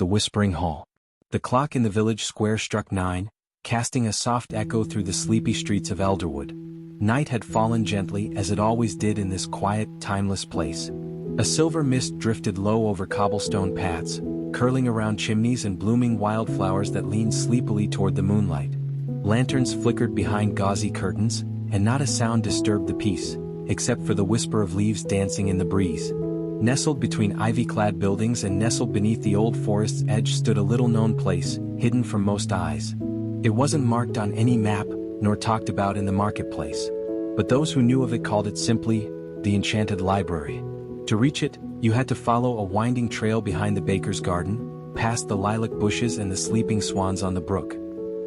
the Whispering Hall. The clock in the village square struck 9, casting a soft echo through the sleepy streets of Elderwood. Night had fallen gently as it always did in this quiet, timeless place. A silver mist drifted low over cobblestone paths, curling around chimneys and blooming wildflowers that leaned sleepily toward the moonlight. Lanterns flickered behind gauzy curtains, and not a sound disturbed the peace, except for the whisper of leaves dancing in the breeze. Nestled between ivy-clad buildings and nestled beneath the old forest's edge stood a little-known place, hidden from most eyes. It wasn't marked on any map, nor talked about in the marketplace. But those who knew of it called it simply, the Enchanted Library. To reach it, you had to follow a winding trail behind the baker's garden, past the lilac bushes and the sleeping swans on the brook.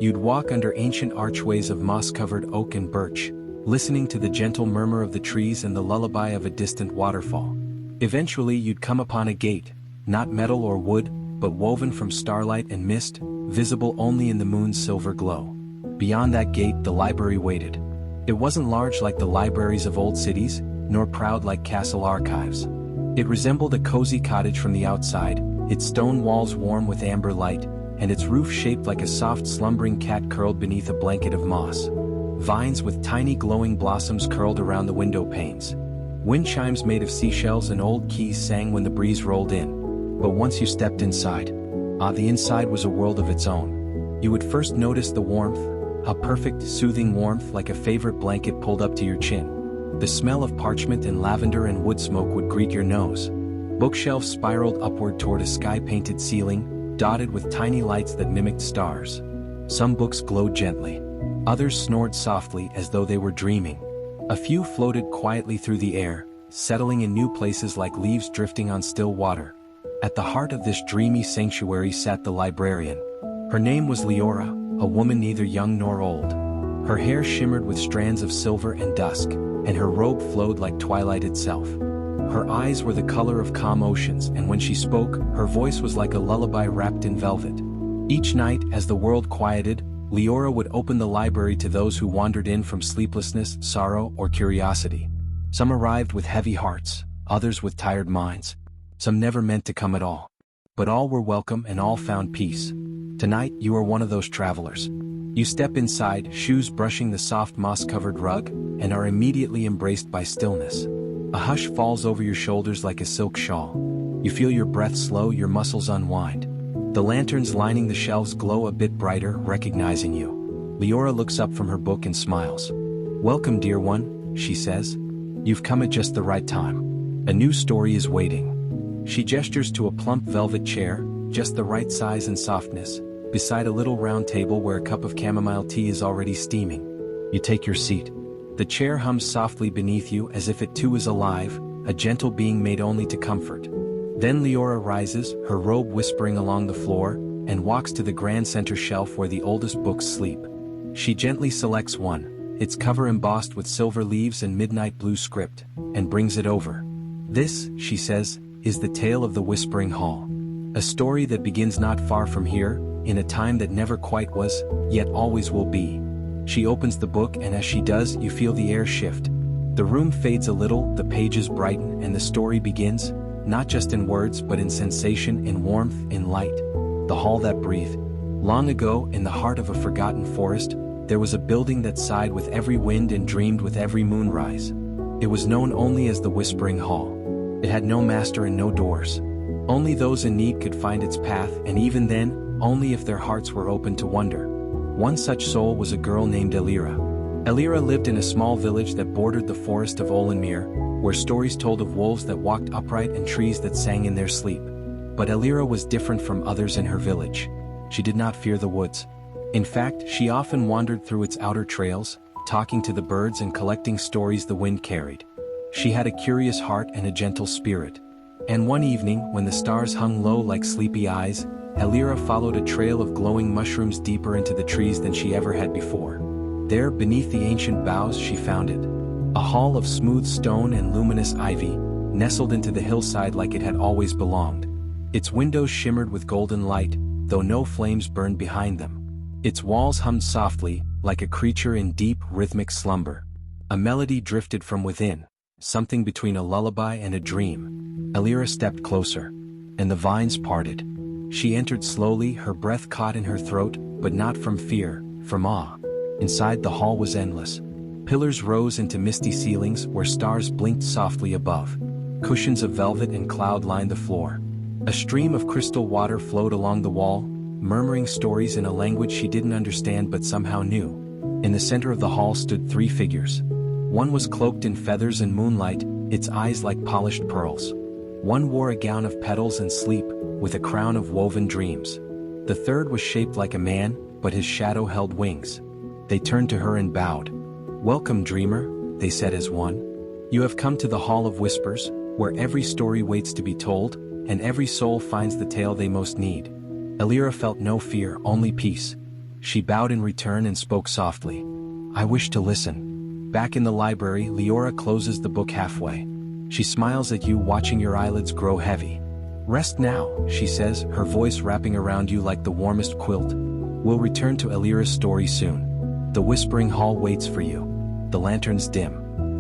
You'd walk under ancient archways of moss-covered oak and birch, listening to the gentle murmur of the trees and the lullaby of a distant waterfall. Eventually you'd come upon a gate, not metal or wood, but woven from starlight and mist, visible only in the moon's silver glow. Beyond that gate the library waited. It wasn't large like the libraries of old cities, nor proud like castle archives. It resembled a cozy cottage from the outside, its stone walls warm with amber light, and its roof shaped like a soft slumbering cat curled beneath a blanket of moss. Vines with tiny glowing blossoms curled around the window panes. Wind chimes made of seashells and old keys sang when the breeze rolled in. But once you stepped inside, the inside was a world of its own. You would first notice the warmth, a perfect, soothing warmth like a favorite blanket pulled up to your chin. The smell of parchment and lavender and wood smoke would greet your nose. Bookshelves spiraled upward toward a sky-painted ceiling, dotted with tiny lights that mimicked stars. Some books glowed gently. Others snored softly as though they were dreaming. A few floated quietly through the air, settling in new places like leaves drifting on still water. At the heart of this dreamy sanctuary sat the librarian. Her name was Leora, a woman neither young nor old. Her hair shimmered with strands of silver and dusk, and her robe flowed like twilight itself. Her eyes were the color of calm oceans, and when she spoke, her voice was like a lullaby wrapped in velvet. Each night, as the world quieted, Leora would open the library to those who wandered in from sleeplessness, sorrow, or curiosity. Some arrived with heavy hearts, others with tired minds. Some never meant to come at all. But all were welcome and all found peace. Tonight you are one of those travelers. You step inside, shoes brushing the soft moss-covered rug, and are immediately embraced by stillness. A hush falls over your shoulders like a silk shawl. You feel your breath slow, your muscles unwind. The lanterns lining the shelves glow a bit brighter, recognizing you. Leora looks up from her book and smiles. "Welcome, dear one," she says. "You've come at just the right time. A new story is waiting." She gestures to a plump velvet chair, just the right size and softness, beside a little round table where a cup of chamomile tea is already steaming. You take your seat. The chair hums softly beneath you as if it too is alive, a gentle being made only to comfort. Then Leora rises, her robe whispering along the floor, and walks to the grand center shelf where the oldest books sleep. She gently selects one, its cover embossed with silver leaves and midnight blue script, and brings it over. "This," she says, "is the tale of the Whispering Hall. A story that begins not far from here, in a time that never quite was, yet always will be." She opens the book, and as she does, you feel the air shift. The room fades a little, the pages brighten, and the story begins, not just in words but in sensation, in warmth, in light. The hall that breathed. Long ago, in the heart of a forgotten forest, there was a building that sighed with every wind and dreamed with every moonrise. It was known only as the Whispering Hall. It had no master and no doors. Only those in need could find its path, and even then, only if their hearts were open to wonder. One such soul was a girl named Elira. Elira lived in a small village that bordered the forest of Olenmere, where stories told of wolves that walked upright and trees that sang in their sleep. But Elira was different from others in her village. She did not fear the woods. In fact, she often wandered through its outer trails, talking to the birds and collecting stories the wind carried. She had a curious heart and a gentle spirit. And one evening, when the stars hung low like sleepy eyes, Elira followed a trail of glowing mushrooms deeper into the trees than she ever had before. There, beneath the ancient boughs, she found it. A hall of smooth stone and luminous ivy, nestled into the hillside like it had always belonged. Its windows shimmered with golden light, though no flames burned behind them. Its walls hummed softly, like a creature in deep, rhythmic slumber. A melody drifted from within, something between a lullaby and a dream. Elira stepped closer, and the vines parted. She entered slowly, her breath caught in her throat, but not from fear, from awe. Inside, the hall was endless. Pillars rose into misty ceilings where stars blinked softly above. Cushions of velvet and cloud lined the floor. A stream of crystal water flowed along the wall, murmuring stories in a language she didn't understand but somehow knew. In the center of the hall stood three figures. One was cloaked in feathers and moonlight, its eyes like polished pearls. One wore a gown of petals and sleep, with a crown of woven dreams. The third was shaped like a man, but his shadow held wings. They turned to her and bowed. "Welcome, dreamer," they said as one. "You have come to the Hall of Whispers, where every story waits to be told, and every soul finds the tale they most need." Elira felt no fear, only peace. She bowed in return and spoke softly. "I wish to listen." Back in the library, Leora closes the book halfway. She smiles at you, watching your eyelids grow heavy. "Rest now," she says, her voice wrapping around you like the warmest quilt. "We'll return to Elira's story soon. The Whispering Hall waits for you." The lanterns dim.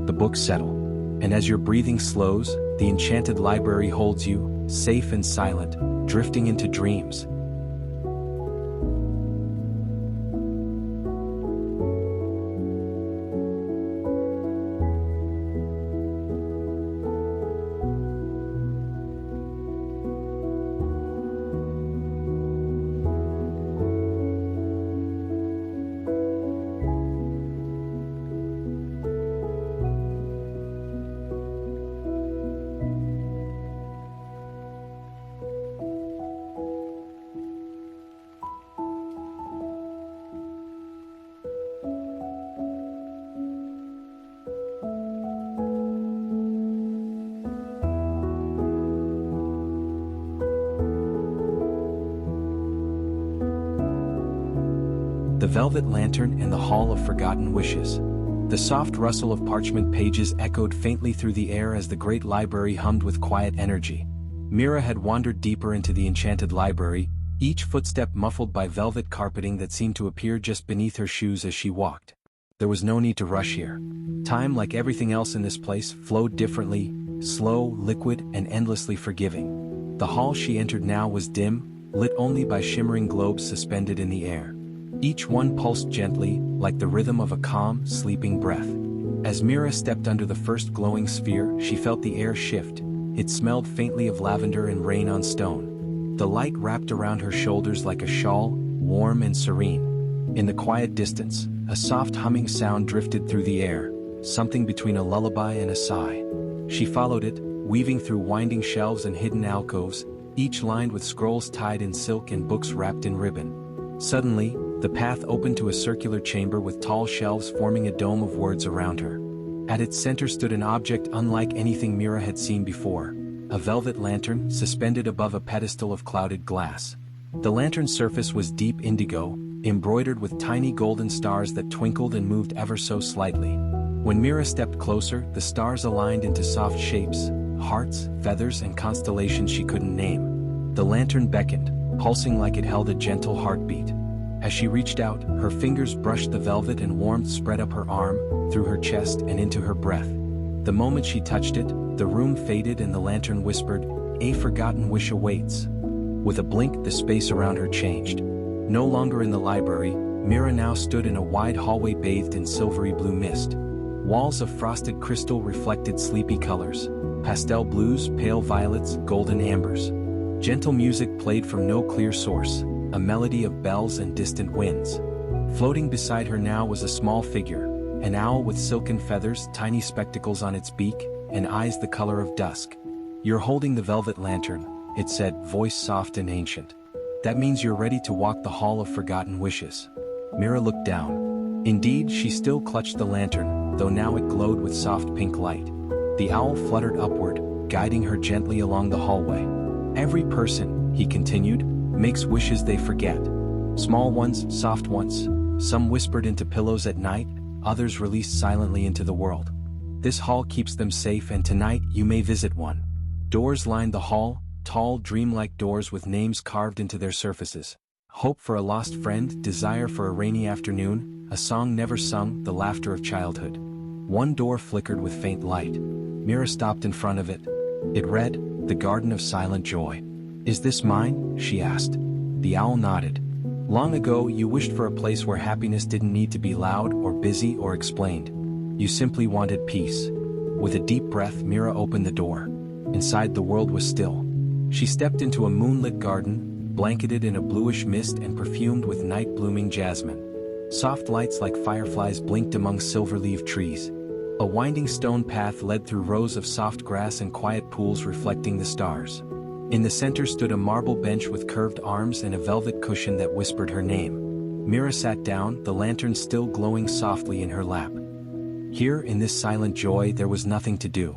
The books settle. And as your breathing slows, the enchanted library holds you, safe and silent, drifting into dreams. The Velvet Lantern and the Hall of Forgotten Wishes. The soft rustle of parchment pages echoed faintly through the air as the great library hummed with quiet energy. Mira had wandered deeper into the enchanted library, each footstep muffled by velvet carpeting that seemed to appear just beneath her shoes as she walked. There was no need to rush here. Time, like everything else in this place, flowed differently, slow, liquid, and endlessly forgiving. The hall she entered now was dim, lit only by shimmering globes suspended in the air. Each one pulsed gently, like the rhythm of a calm, sleeping breath. As Mira stepped under the first glowing sphere, she felt the air shift. It smelled faintly of lavender and rain on stone. The light wrapped around her shoulders like a shawl, warm and serene. In the quiet distance, a soft humming sound drifted through the air, something between a lullaby and a sigh. She followed it, weaving through winding shelves and hidden alcoves, each lined with scrolls tied in silk and books wrapped in ribbon. Suddenly, the path opened to a circular chamber with tall shelves forming a dome of words around her. At its center stood an object unlike anything Mira had seen before, a velvet lantern suspended above a pedestal of clouded glass. The lantern's surface was deep indigo, embroidered with tiny golden stars that twinkled and moved ever so slightly. When Mira stepped closer, the stars aligned into soft shapes, hearts, feathers, and constellations she couldn't name. The lantern beckoned, pulsing like it held a gentle heartbeat. As she reached out, her fingers brushed the velvet and warmth spread up her arm, through her chest and into her breath. The moment she touched it, the room faded and the lantern whispered, "A forgotten wish awaits." With a blink, the space around her changed. No longer in the library, Mira now stood in a wide hallway bathed in silvery blue mist. Walls of frosted crystal reflected sleepy colors, pastel blues, pale violets, golden ambers. Gentle music played from no clear source, a melody of bells and distant winds. Floating beside her now was a small figure, an owl with silken feathers, tiny spectacles on its beak, and eyes the color of dusk. "You're holding the velvet lantern," it said, voice soft and ancient. "That means you're ready to walk the Hall of Forgotten Wishes." Mira looked down. Indeed, she still clutched the lantern, though now it glowed with soft pink light. The owl fluttered upward, guiding her gently along the hallway. "Every person," he continued, "makes wishes they forget. Small ones, soft ones, some whispered into pillows at night, others released silently into the world. This hall keeps them safe, and tonight you may visit one." Doors lined the hall, tall, dreamlike doors with names carved into their surfaces. Hope for a lost friend, desire for a rainy afternoon, a song never sung, the laughter of childhood. One door flickered with faint light. Mira stopped in front of it. It read, "The Garden of Silent Joy." "Is this mine?" she asked. The owl nodded. "Long ago you wished for a place where happiness didn't need to be loud or busy or explained. You simply wanted peace." With a deep breath, Mira opened the door. Inside, the world was still. She stepped into a moonlit garden, blanketed in a bluish mist and perfumed with night-blooming jasmine. Soft lights like fireflies blinked among silver-leaved trees. A winding stone path led through rows of soft grass and quiet pools reflecting the stars. In the center stood a marble bench with curved arms and a velvet cushion that whispered her name. Mira sat down, the lantern still glowing softly in her lap. Here, in this silent joy, there was nothing to do.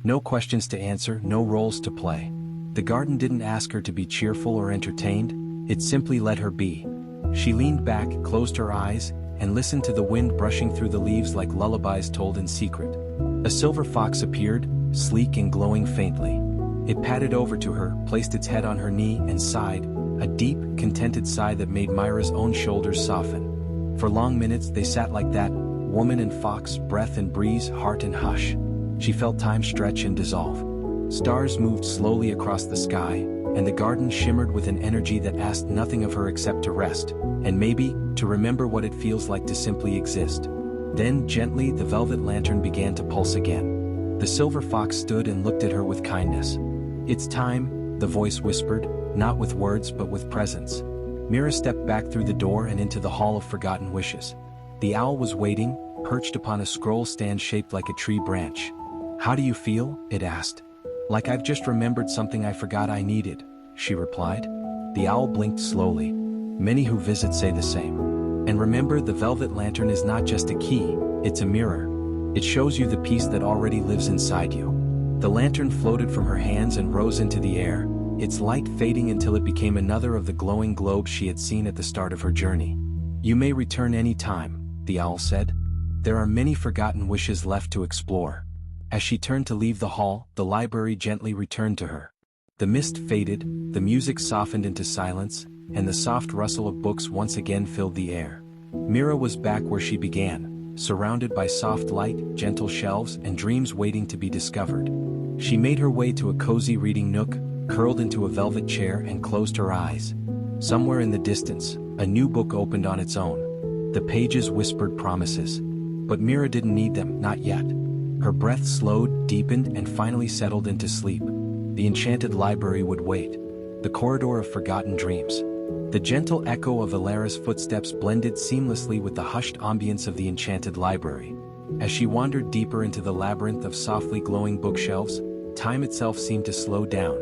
No questions to answer, no roles to play. The garden didn't ask her to be cheerful or entertained, it simply let her be. She leaned back, closed her eyes, and listened to the wind brushing through the leaves like lullabies told in secret. A silver fox appeared, sleek and glowing faintly. It padded over to her, placed its head on her knee, and sighed, a deep, contented sigh that made Myra's own shoulders soften. For long minutes they sat like that, woman and fox, breath and breeze, heart and hush. She felt time stretch and dissolve. Stars moved slowly across the sky, and the garden shimmered with an energy that asked nothing of her except to rest, and maybe, to remember what it feels like to simply exist. Then, gently, the velvet lantern began to pulse again. The silver fox stood and looked at her with kindness. "It's time," the voice whispered, not with words but with presence. Mira stepped back through the door and into the hall of forgotten wishes. The owl was waiting, perched upon a scroll stand shaped like a tree branch. "How do you feel?" it asked. "Like I've just remembered something I forgot I needed," she replied. The owl blinked slowly. "Many who visit say the same. And remember, the velvet lantern is not just a key, it's a mirror. It shows you the peace that already lives inside you." The lantern floated from her hands and rose into the air, its light fading until it became another of the glowing globes she had seen at the start of her journey. "You may return any time," the owl said. "There are many forgotten wishes left to explore." As she turned to leave the hall, the library gently returned to her. The mist faded, the music softened into silence, and the soft rustle of books once again filled the air. Mira was back where she began, surrounded by soft light, gentle shelves, and dreams waiting to be discovered. She made her way to a cozy reading nook, curled into a velvet chair and closed her eyes. Somewhere in the distance, a new book opened on its own. The pages whispered promises. But Mira didn't need them, not yet. Her breath slowed, deepened, and finally settled into sleep. The enchanted library would wait. The corridor of forgotten dreams. The gentle echo of Ilara's footsteps blended seamlessly with the hushed ambience of the enchanted library. As she wandered deeper into the labyrinth of softly glowing bookshelves, time itself seemed to slow down.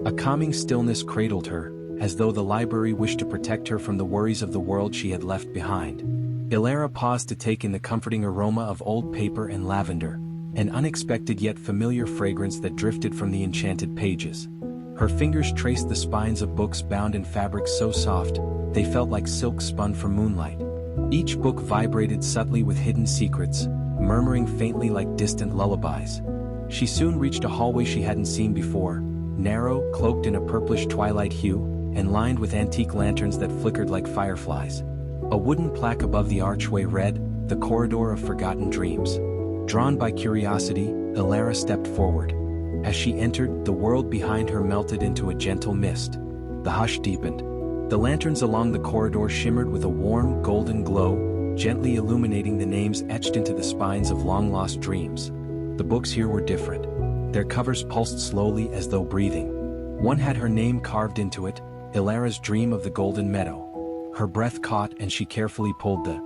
A calming stillness cradled her, as though the library wished to protect her from the worries of the world she had left behind. Ilara paused to take in the comforting aroma of old paper and lavender, an unexpected yet familiar fragrance that drifted from the enchanted pages. Her fingers traced the spines of books bound in fabrics so soft, they felt like silk spun from moonlight. Each book vibrated subtly with hidden secrets, murmuring faintly like distant lullabies. She soon reached a hallway she hadn't seen before, narrow, cloaked in a purplish twilight hue, and lined with antique lanterns that flickered like fireflies. A wooden plaque above the archway read, "The Corridor of Forgotten Dreams." Drawn by curiosity, Ilara stepped forward. As she entered, the world behind her melted into a gentle mist. The hush deepened. The lanterns along the corridor shimmered with a warm, golden glow, gently illuminating the names etched into the spines of long-lost dreams. The books here were different. Their covers pulsed slowly as though breathing. One had her name carved into it, Ilara's Dream of the Golden Meadow. Her breath caught and she carefully pulled the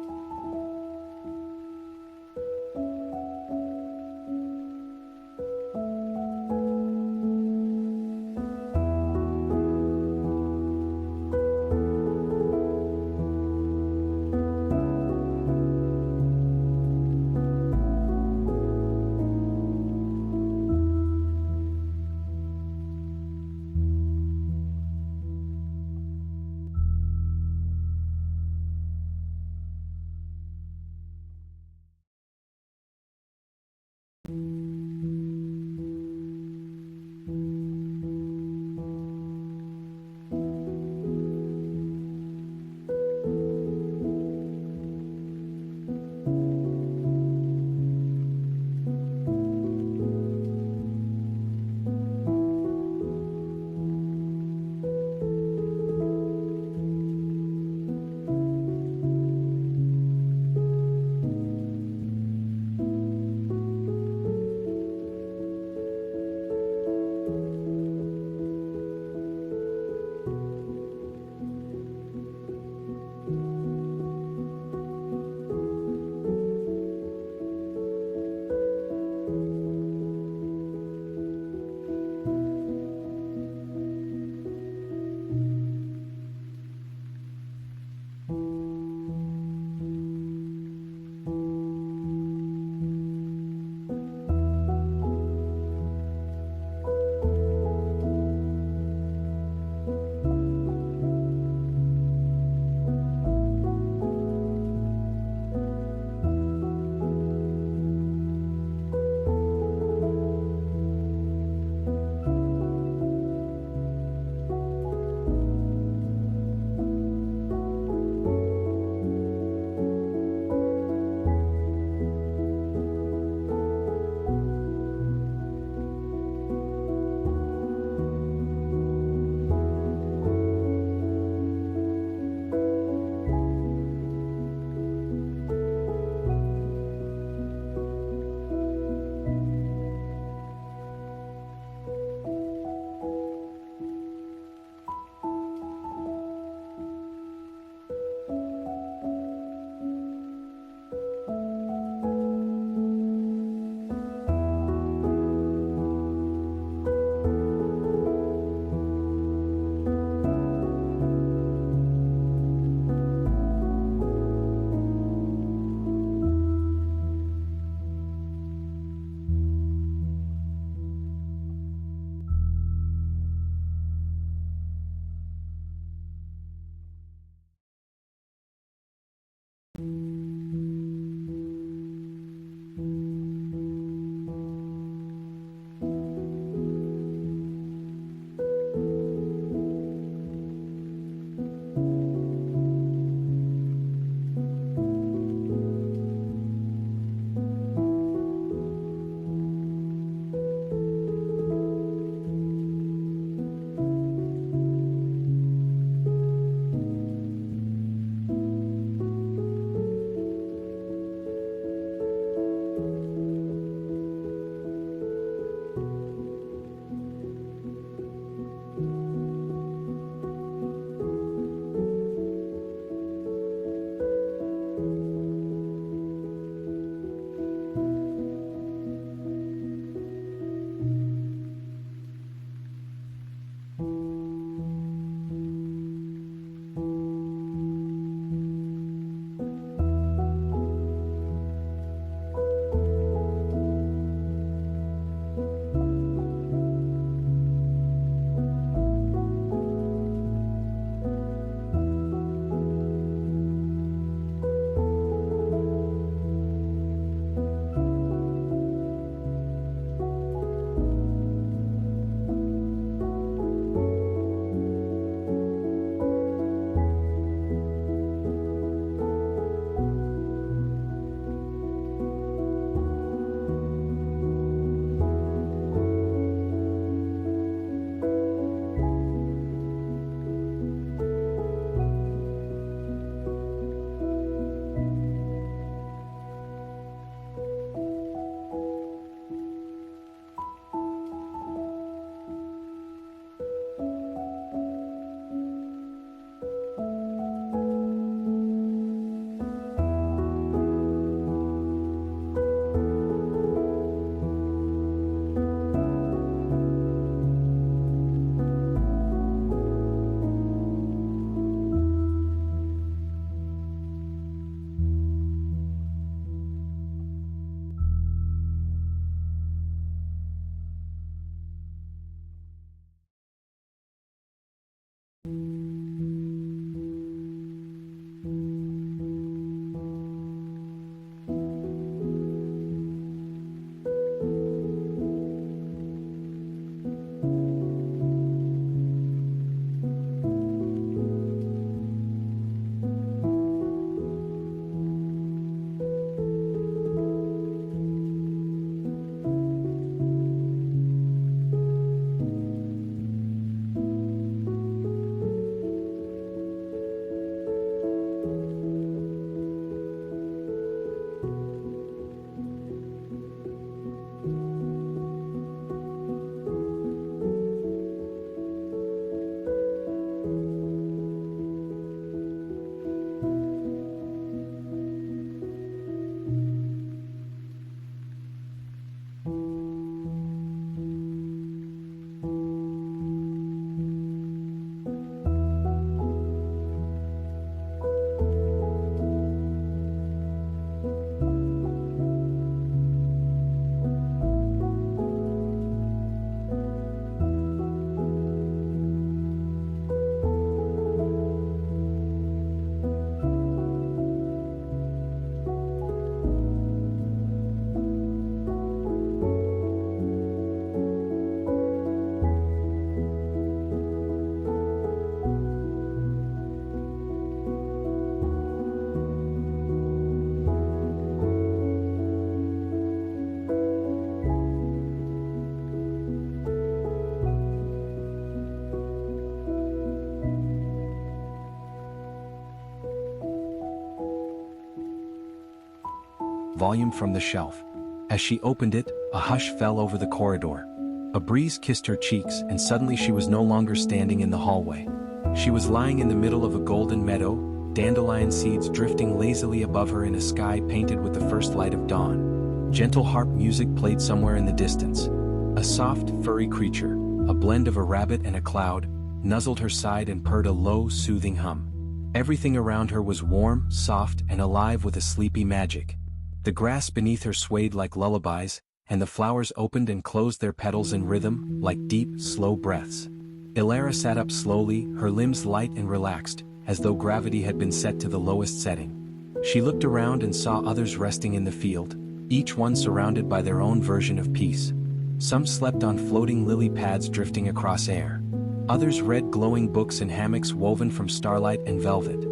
volume from the shelf. As she opened it, a hush fell over the corridor. A breeze kissed her cheeks, and suddenly she was no longer standing in the hallway. She was lying in the middle of a golden meadow, dandelion seeds drifting lazily above her in a sky painted with the first light of dawn. Gentle harp music played somewhere in the distance. A soft, furry creature, a blend of a rabbit and a cloud, nuzzled her side and purred a low, soothing hum. Everything around her was warm, soft, and alive with a sleepy magic. The grass beneath her swayed like lullabies, and the flowers opened and closed their petals in rhythm, like deep, slow breaths. Ilara sat up slowly, her limbs light and relaxed, as though gravity had been set to the lowest setting. She looked around and saw others resting in the field, each one surrounded by their own version of peace. Some slept on floating lily pads drifting across air. Others read glowing books in hammocks woven from starlight and velvet.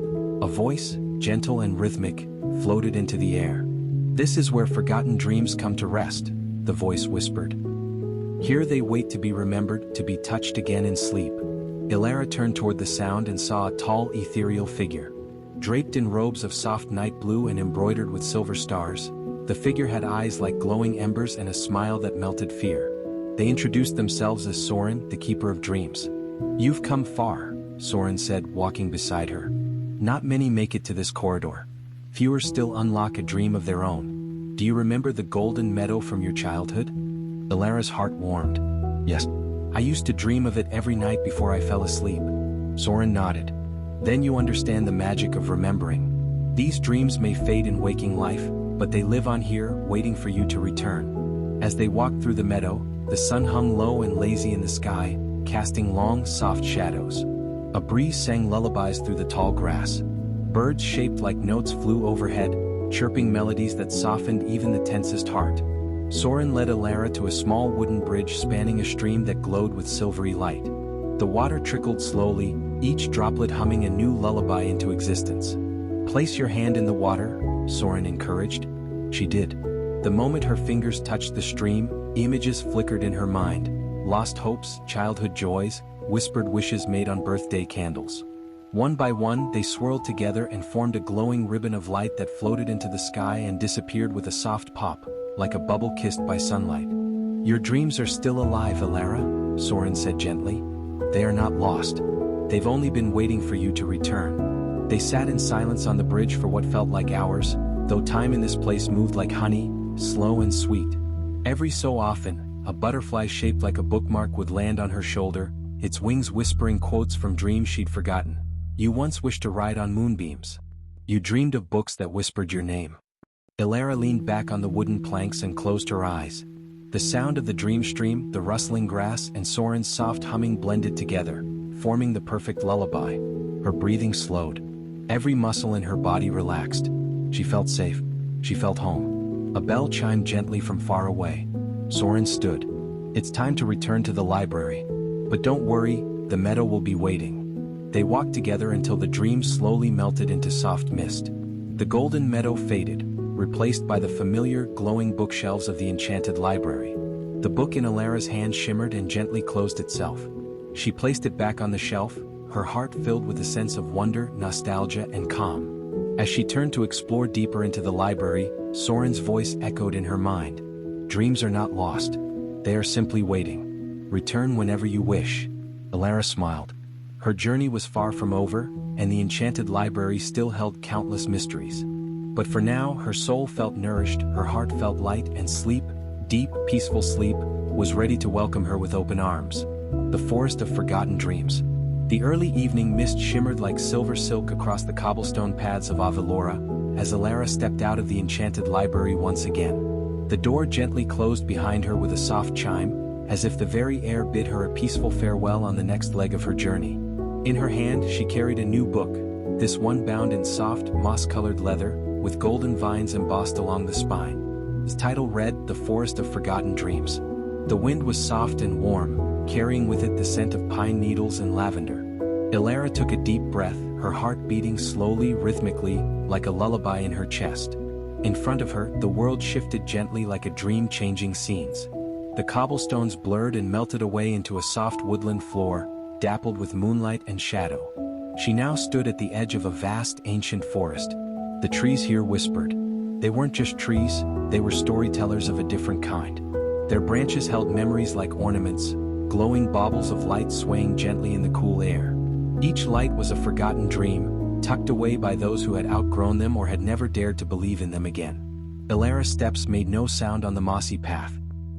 A voice, gentle and rhythmic, floated into the air. "This is where forgotten dreams come to rest," the voice whispered. "Here they wait to be remembered, to be touched again in sleep." Ilara turned toward the sound and saw a tall, ethereal figure. Draped in robes of soft night blue and embroidered with silver stars, the figure had eyes like glowing embers and a smile that melted fear. They introduced themselves as Soren, the keeper of dreams. "You've come far," Soren said, walking beside her. "Not many make it to this corridor. Fewer still unlock a dream of their own. Do you remember the golden meadow from your childhood?" Ilara's heart warmed. "Yes. I used to dream of it every night before I fell asleep." Soren nodded. "Then you understand the magic of remembering. These dreams may fade in waking life, but they live on here, waiting for you to return." As they walked through the meadow, the sun hung low and lazy in the sky, casting long, soft shadows. A breeze sang lullabies through the tall grass. Birds shaped like notes flew overhead, chirping melodies that softened even the tensest heart. Soren led Ilara to a small wooden bridge spanning a stream that glowed with silvery light. The water trickled slowly, each droplet humming a new lullaby into existence. "Place your hand in the water," Soren encouraged. She did. The moment her fingers touched the stream, images flickered in her mind. Lost hopes, childhood joys, whispered wishes made on birthday candles. One by one, they swirled together and formed a glowing ribbon of light that floated into the sky and disappeared with a soft pop, like a bubble kissed by sunlight. "Your dreams are still alive, Ilara," Soren said gently. "They are not lost. They've only been waiting for you to return." They sat in silence on the bridge for what felt like hours, though time in this place moved like honey, slow and sweet. Every so often, a butterfly shaped like a bookmark would land on her shoulder, its wings whispering quotes from dreams she'd forgotten. "You once wished to ride on moonbeams. You dreamed of books that whispered your name." Ilara leaned back on the wooden planks and closed her eyes. The sound of the dream stream, the rustling grass, and Soren's soft humming blended together, forming the perfect lullaby. Her breathing slowed. Every muscle in her body relaxed. She felt safe. She felt home. A bell chimed gently from far away. Soren stood. "It's time to return to the library. But don't worry, the meadow will be waiting." They walked together until the dream slowly melted into soft mist. The golden meadow faded, replaced by the familiar, glowing bookshelves of the enchanted library. The book in Ilara's hand shimmered and gently closed itself. She placed it back on the shelf, her heart filled with a sense of wonder, nostalgia, and calm. As she turned to explore deeper into the library, Soren's voice echoed in her mind. "Dreams are not lost. They are simply waiting. Return whenever you wish." Ilara smiled. Her journey was far from over, and the enchanted library still held countless mysteries. But for now, her soul felt nourished, her heart felt light, and sleep, deep, peaceful sleep, was ready to welcome her with open arms. The forest of forgotten dreams. The early evening mist shimmered like silver silk across the cobblestone paths of Avalora, as Ilara stepped out of the enchanted library once again. The door gently closed behind her with a soft chime, as if the very air bid her a peaceful farewell on the next leg of her journey. In her hand, she carried a new book, this one bound in soft, moss-colored leather, with golden vines embossed along the spine. Its title read, "The Forest of Forgotten Dreams." The wind was soft and warm, carrying with it the scent of pine needles and lavender. Ilara took a deep breath, her heart beating slowly, rhythmically, like a lullaby in her chest. In front of her, the world shifted gently like a dream changing scenes. The cobblestones blurred and melted away into a soft woodland floor, dappled with moonlight and shadow. She now stood at the edge of a vast, ancient forest. The trees here whispered. They weren't just trees, they were storytellers of a different kind. Their branches held memories like ornaments, glowing baubles of light swaying gently in the cool air. Each light was a forgotten dream, tucked away by those who had outgrown them or had never dared to believe in them again. Ilara's steps made no sound on the mossy path.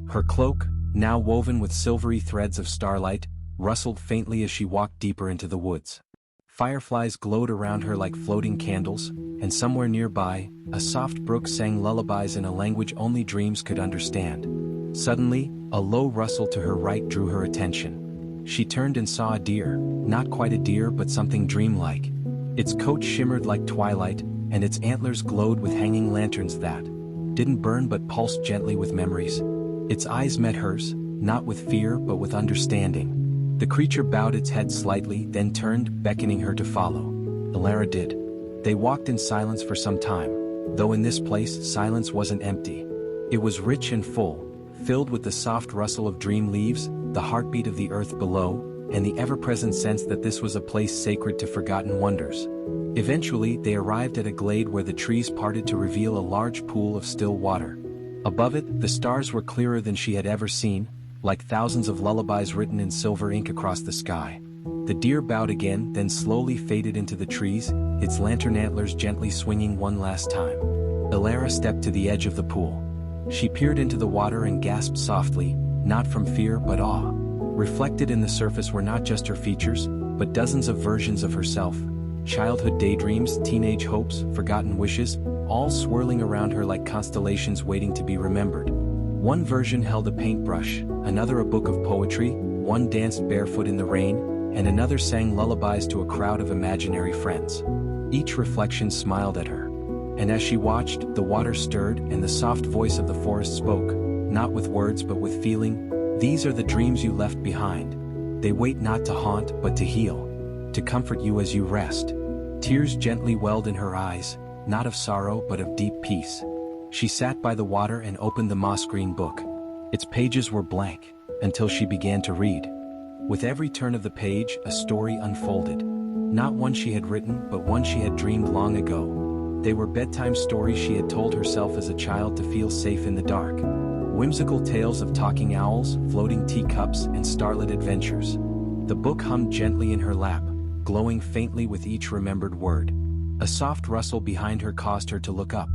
Her cloak, now woven with silvery threads of starlight, rustled faintly as she walked deeper into the woods. Fireflies glowed around her like floating candles, and somewhere nearby, a soft brook sang lullabies in a language only dreams could understand. Suddenly, a low rustle to her right drew her attention. She turned and saw a deer, not quite a deer but something dreamlike. Its coat shimmered like twilight, and its antlers glowed with hanging lanterns that didn't burn but pulsed gently with memories. Its eyes met hers, not with fear but with understanding. The creature bowed its head slightly, then turned, beckoning her to follow. Ilara did. They walked in silence for some time, though in this place silence wasn't empty. It was rich and full, filled with the soft rustle of dream leaves, the heartbeat of the earth below, and the ever-present sense that this was a place sacred to forgotten wonders. Eventually, they arrived at a glade where the trees parted to reveal a large pool of still water. Above it, the stars were clearer than she had ever seen, like thousands of lullabies written in silver ink across the sky. The deer bowed again, then slowly faded into the trees, its lantern antlers gently swinging one last time. Ilara stepped to the edge of the pool. She peered into the water and gasped softly, not from fear but awe. Reflected in the surface were not just her features, but dozens of versions of herself. Childhood daydreams, teenage hopes, forgotten wishes, all swirling around her like constellations waiting to be remembered. One version held a paintbrush, another a book of poetry, one danced barefoot in the rain, and another sang lullabies to a crowd of imaginary friends. Each reflection smiled at her. And as she watched, the water stirred and the soft voice of the forest spoke, not with words but with feeling. These are the dreams you left behind. They wait not to haunt but to heal, to comfort you as you rest. Tears gently welled in her eyes, not of sorrow but of deep peace. She sat by the water and opened the moss-green book. Its pages were blank, until she began to read. With every turn of the page, a story unfolded. Not one she had written, but one she had dreamed long ago. They were bedtime stories she had told herself as a child to feel safe in the dark. Whimsical tales of talking owls, floating teacups, and starlit adventures. The book hummed gently in her lap, glowing faintly with each remembered word. A soft rustle behind her caused her to look up.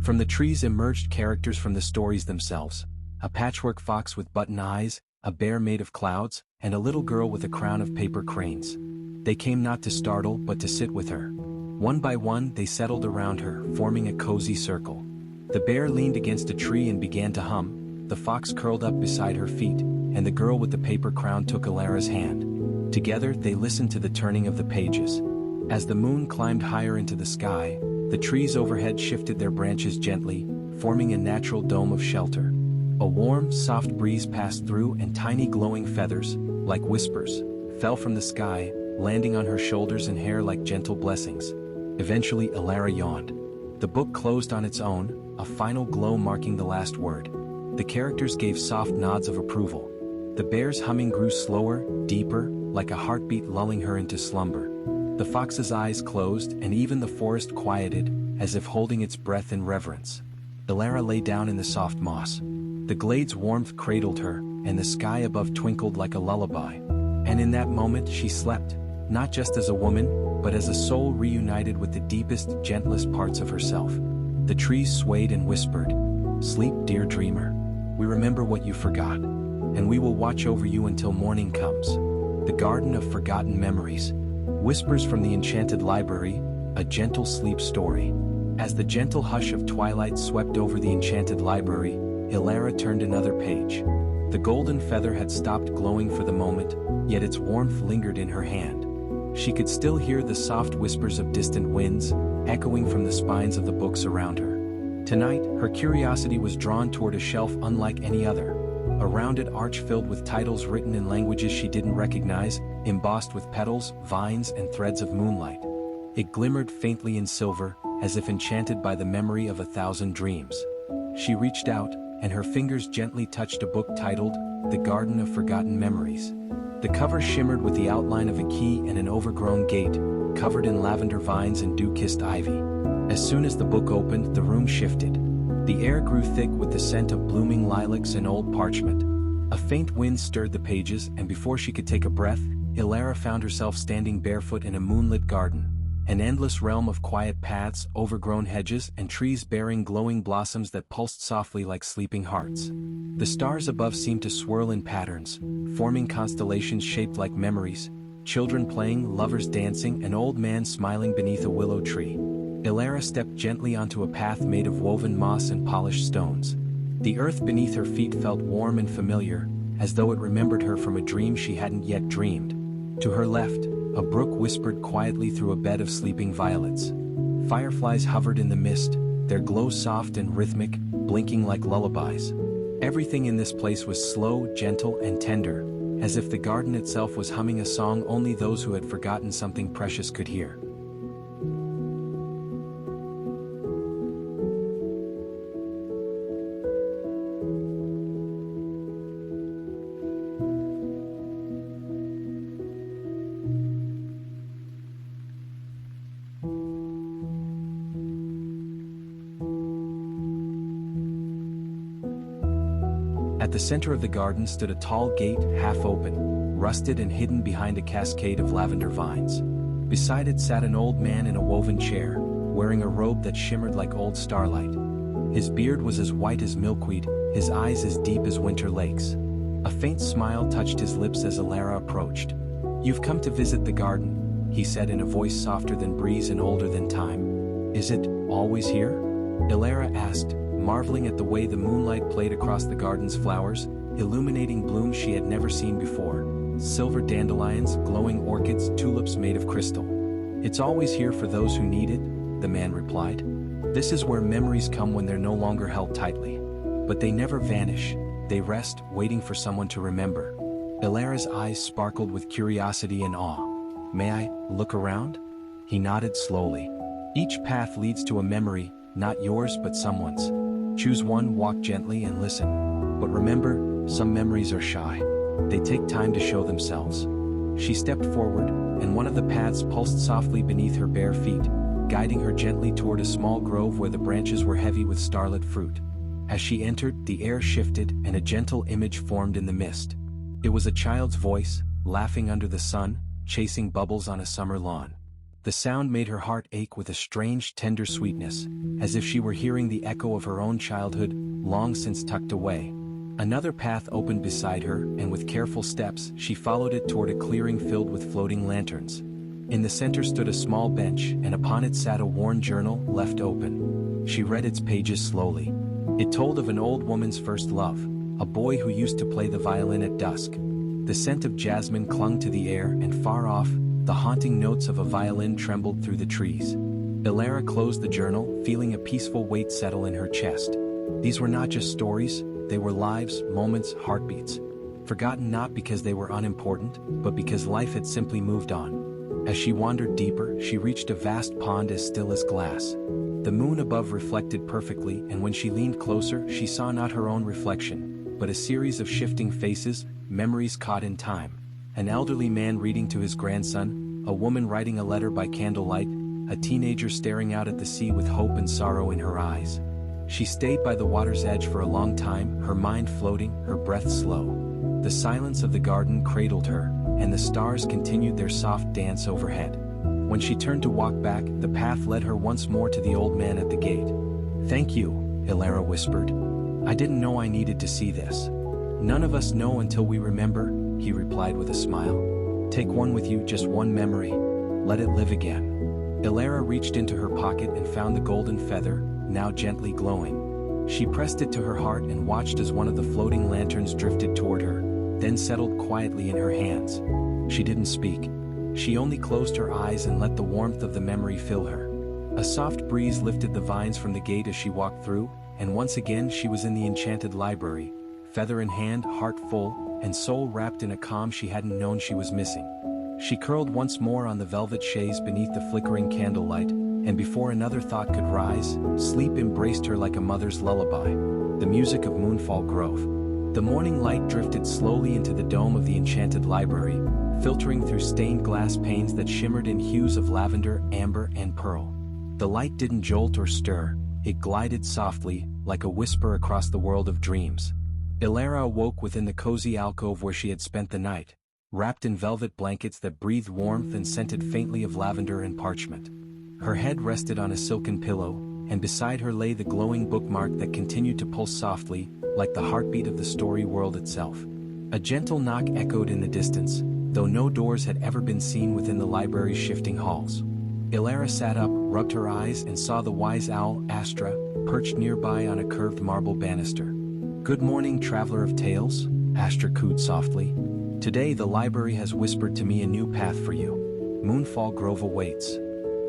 From the trees emerged characters from the stories themselves. A patchwork fox with button eyes, a bear made of clouds, and a little girl with a crown of paper cranes. They came not to startle but to sit with her. One by one they settled around her, forming a cozy circle. The bear leaned against a tree and began to hum, the fox curled up beside her feet, and the girl with the paper crown took Ilara's hand. Together they listened to the turning of the pages. As the moon climbed higher into the sky, the trees overhead shifted their branches gently, forming a natural dome of shelter. A warm, soft breeze passed through and tiny glowing feathers, like whispers, fell from the sky, landing on her shoulders and hair like gentle blessings. Eventually Ilara yawned. The book closed on its own, a final glow marking the last word. The characters gave soft nods of approval. The bear's humming grew slower, deeper, like a heartbeat lulling her into slumber. The fox's eyes closed and even the forest quieted, as if holding its breath in reverence. Ilara lay down in the soft moss. The glade's warmth cradled her, and the sky above twinkled like a lullaby. And in that moment she slept, not just as a woman, but as a soul reunited with the deepest, gentlest parts of herself. The trees swayed and whispered, "Sleep, dear dreamer. We remember what you forgot, and we will watch over you until morning comes." The garden of forgotten memories. Whispers from the enchanted library, a gentle sleep story. As the gentle hush of twilight swept over the enchanted library, Ilara turned another page. The golden feather had stopped glowing for the moment, yet its warmth lingered in her hand. She could still hear the soft whispers of distant winds, echoing from the spines of the books around her. Tonight, her curiosity was drawn toward a shelf unlike any other. A rounded arch filled with titles written in languages she didn't recognize, embossed with petals, vines, and threads of moonlight. It glimmered faintly in silver, as if enchanted by the memory of 1,000 dreams. She reached out, and her fingers gently touched a book titled, The Garden of Forgotten Memories. The cover shimmered with the outline of a key and an overgrown gate, covered in lavender vines and dew-kissed ivy. As soon as the book opened, the room shifted. The air grew thick with the scent of blooming lilacs and old parchment. A faint wind stirred the pages, and before she could take a breath, Ilara found herself standing barefoot in a moonlit garden. An endless realm of quiet paths, overgrown hedges, and trees bearing glowing blossoms that pulsed softly like sleeping hearts. The stars above seemed to swirl in patterns, forming constellations shaped like memories, children playing, lovers dancing, an old man smiling beneath a willow tree. Ilara stepped gently onto a path made of woven moss and polished stones. The earth beneath her feet felt warm and familiar, as though it remembered her from a dream she hadn't yet dreamed. To her left, a brook whispered quietly through a bed of sleeping violets. Fireflies hovered in the mist, their glow soft and rhythmic, blinking like lullabies. Everything in this place was slow, gentle, and tender, as if the garden itself was humming a song only those who had forgotten something precious could hear. At the center of the garden stood a tall gate, half open, rusted and hidden behind a cascade of lavender vines. Beside it sat an old man in a woven chair, wearing a robe that shimmered like old starlight. His beard was as white as milkweed, his eyes as deep as winter lakes. A faint smile touched his lips as Ilara approached. "You've come to visit the garden," he said in a voice softer than breeze and older than time. "Is it always here?" Ilara asked, marveling at the way the moonlight played across the garden's flowers, illuminating blooms she had never seen before. Silver dandelions, glowing orchids, tulips made of crystal. "It's always here for those who need it," the man replied. "This is where memories come when they're no longer held tightly. But they never vanish, they rest, waiting for someone to remember." Ilara's eyes sparkled with curiosity and awe. "May I look around?" He nodded slowly. "Each path leads to a memory, not yours but someone's. Choose one, walk gently and listen. But remember, some memories are shy. They take time to show themselves." She stepped forward, and one of the paths pulsed softly beneath her bare feet, guiding her gently toward a small grove where the branches were heavy with starlit fruit. As she entered, the air shifted and a gentle image formed in the mist. It was a child's voice, laughing under the sun, chasing bubbles on a summer lawn. The sound made her heart ache with a strange, tender sweetness, as if she were hearing the echo of her own childhood, long since tucked away. Another path opened beside her, and with careful steps, she followed it toward a clearing filled with floating lanterns. In the center stood a small bench, and upon it sat a worn journal, left open. She read its pages slowly. It told of an old woman's first love, a boy who used to play the violin at dusk. The scent of jasmine clung to the air, and far off, the haunting notes of a violin trembled through the trees. Ilara closed the journal, feeling a peaceful weight settle in her chest. These were not just stories, they were lives, moments, heartbeats. Forgotten not because they were unimportant, but because life had simply moved on. As she wandered deeper, she reached a vast pond as still as glass. The moon above reflected perfectly, and when she leaned closer, she saw not her own reflection, but a series of shifting faces, memories caught in time. An elderly man reading to his grandson, a woman writing a letter by candlelight, a teenager staring out at the sea with hope and sorrow in her eyes. She stayed by the water's edge for a long time, her mind floating, her breath slow. The silence of the garden cradled her, and the stars continued their soft dance overhead. When she turned to walk back, the path led her once more to the old man at the gate. "Thank you," Ilara whispered. "I didn't know I needed to see this." "None of us know until we remember," he replied with a smile. "Take one with you, just one memory. Let it live again." Ilara reached into her pocket and found the golden feather, now gently glowing. She pressed it to her heart and watched as one of the floating lanterns drifted toward her, then settled quietly in her hands. She didn't speak. She only closed her eyes and let the warmth of the memory fill her. A soft breeze lifted the vines from the gate as she walked through, and once again she was in the enchanted library, feather in hand, heart full, and soul wrapped in a calm she hadn't known she was missing. She curled once more on the velvet chaise beneath the flickering candlelight, and before another thought could rise, sleep embraced her like a mother's lullaby, the music of Moonfall Grove. The morning light drifted slowly into the dome of the enchanted library, filtering through stained glass panes that shimmered in hues of lavender, amber, and pearl. The light didn't jolt or stir, it glided softly, like a whisper across the world of dreams. Ilara awoke within the cozy alcove where she had spent the night, wrapped in velvet blankets that breathed warmth and scented faintly of lavender and parchment. Her head rested on a silken pillow, and beside her lay the glowing bookmark that continued to pulse softly, like the heartbeat of the story world itself. A gentle knock echoed in the distance, though no doors had ever been seen within the library's shifting halls. Ilara sat up, rubbed her eyes, and saw the wise owl, Astra, perched nearby on a curved marble banister. "Good morning, traveler of tales," Astra cooed softly. "Today the library has whispered to me a new path for you. Moonfall Grove awaits."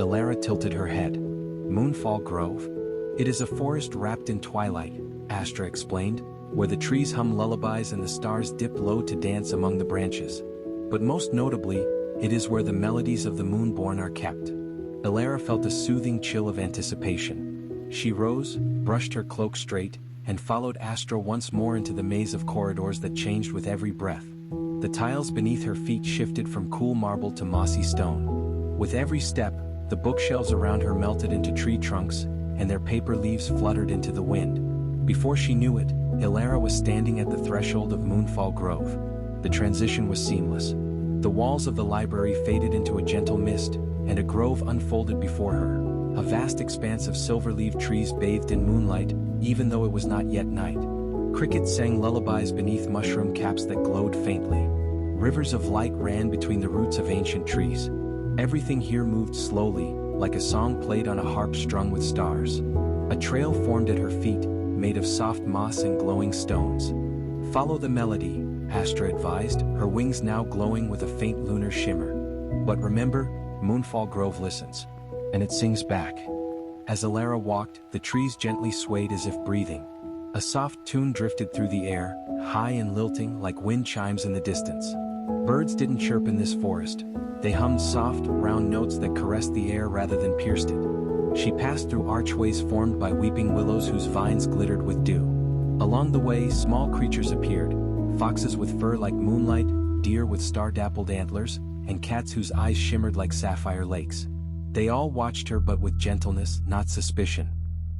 Ilara tilted her head. "Moonfall Grove? It is a forest wrapped in twilight," Astra explained, "where the trees hum lullabies and the stars dip low to dance among the branches. But most notably, it is where the melodies of the moonborn are kept." Ilara felt a soothing chill of anticipation. She rose, brushed her cloak straight, and followed Astra once more into the maze of corridors that changed with every breath. The tiles beneath her feet shifted from cool marble to mossy stone. With every step, the bookshelves around her melted into tree trunks, and their paper leaves fluttered into the wind. Before she knew it, Ilara was standing at the threshold of Moonfall Grove. The transition was seamless. The walls of the library faded into a gentle mist, and a grove unfolded before her, a vast expanse of silver-leaved trees bathed in moonlight, even though it was not yet night. Crickets sang lullabies beneath mushroom caps that glowed faintly. Rivers of light ran between the roots of ancient trees. Everything here moved slowly, like a song played on a harp strung with stars. A trail formed at her feet, made of soft moss and glowing stones. "Follow the melody," Astra advised, her wings now glowing with a faint lunar shimmer. "But remember, Moonfall Grove listens. And it sings back." As Ilara walked, the trees gently swayed as if breathing. A soft tune drifted through the air, high and lilting like wind chimes in the distance. Birds didn't chirp in this forest. They hummed soft, round notes that caressed the air rather than pierced it. She passed through archways formed by weeping willows whose vines glittered with dew. Along the way, small creatures appeared, foxes with fur like moonlight, deer with star-dappled antlers, and cats whose eyes shimmered like sapphire lakes. They all watched her, but with gentleness, not suspicion.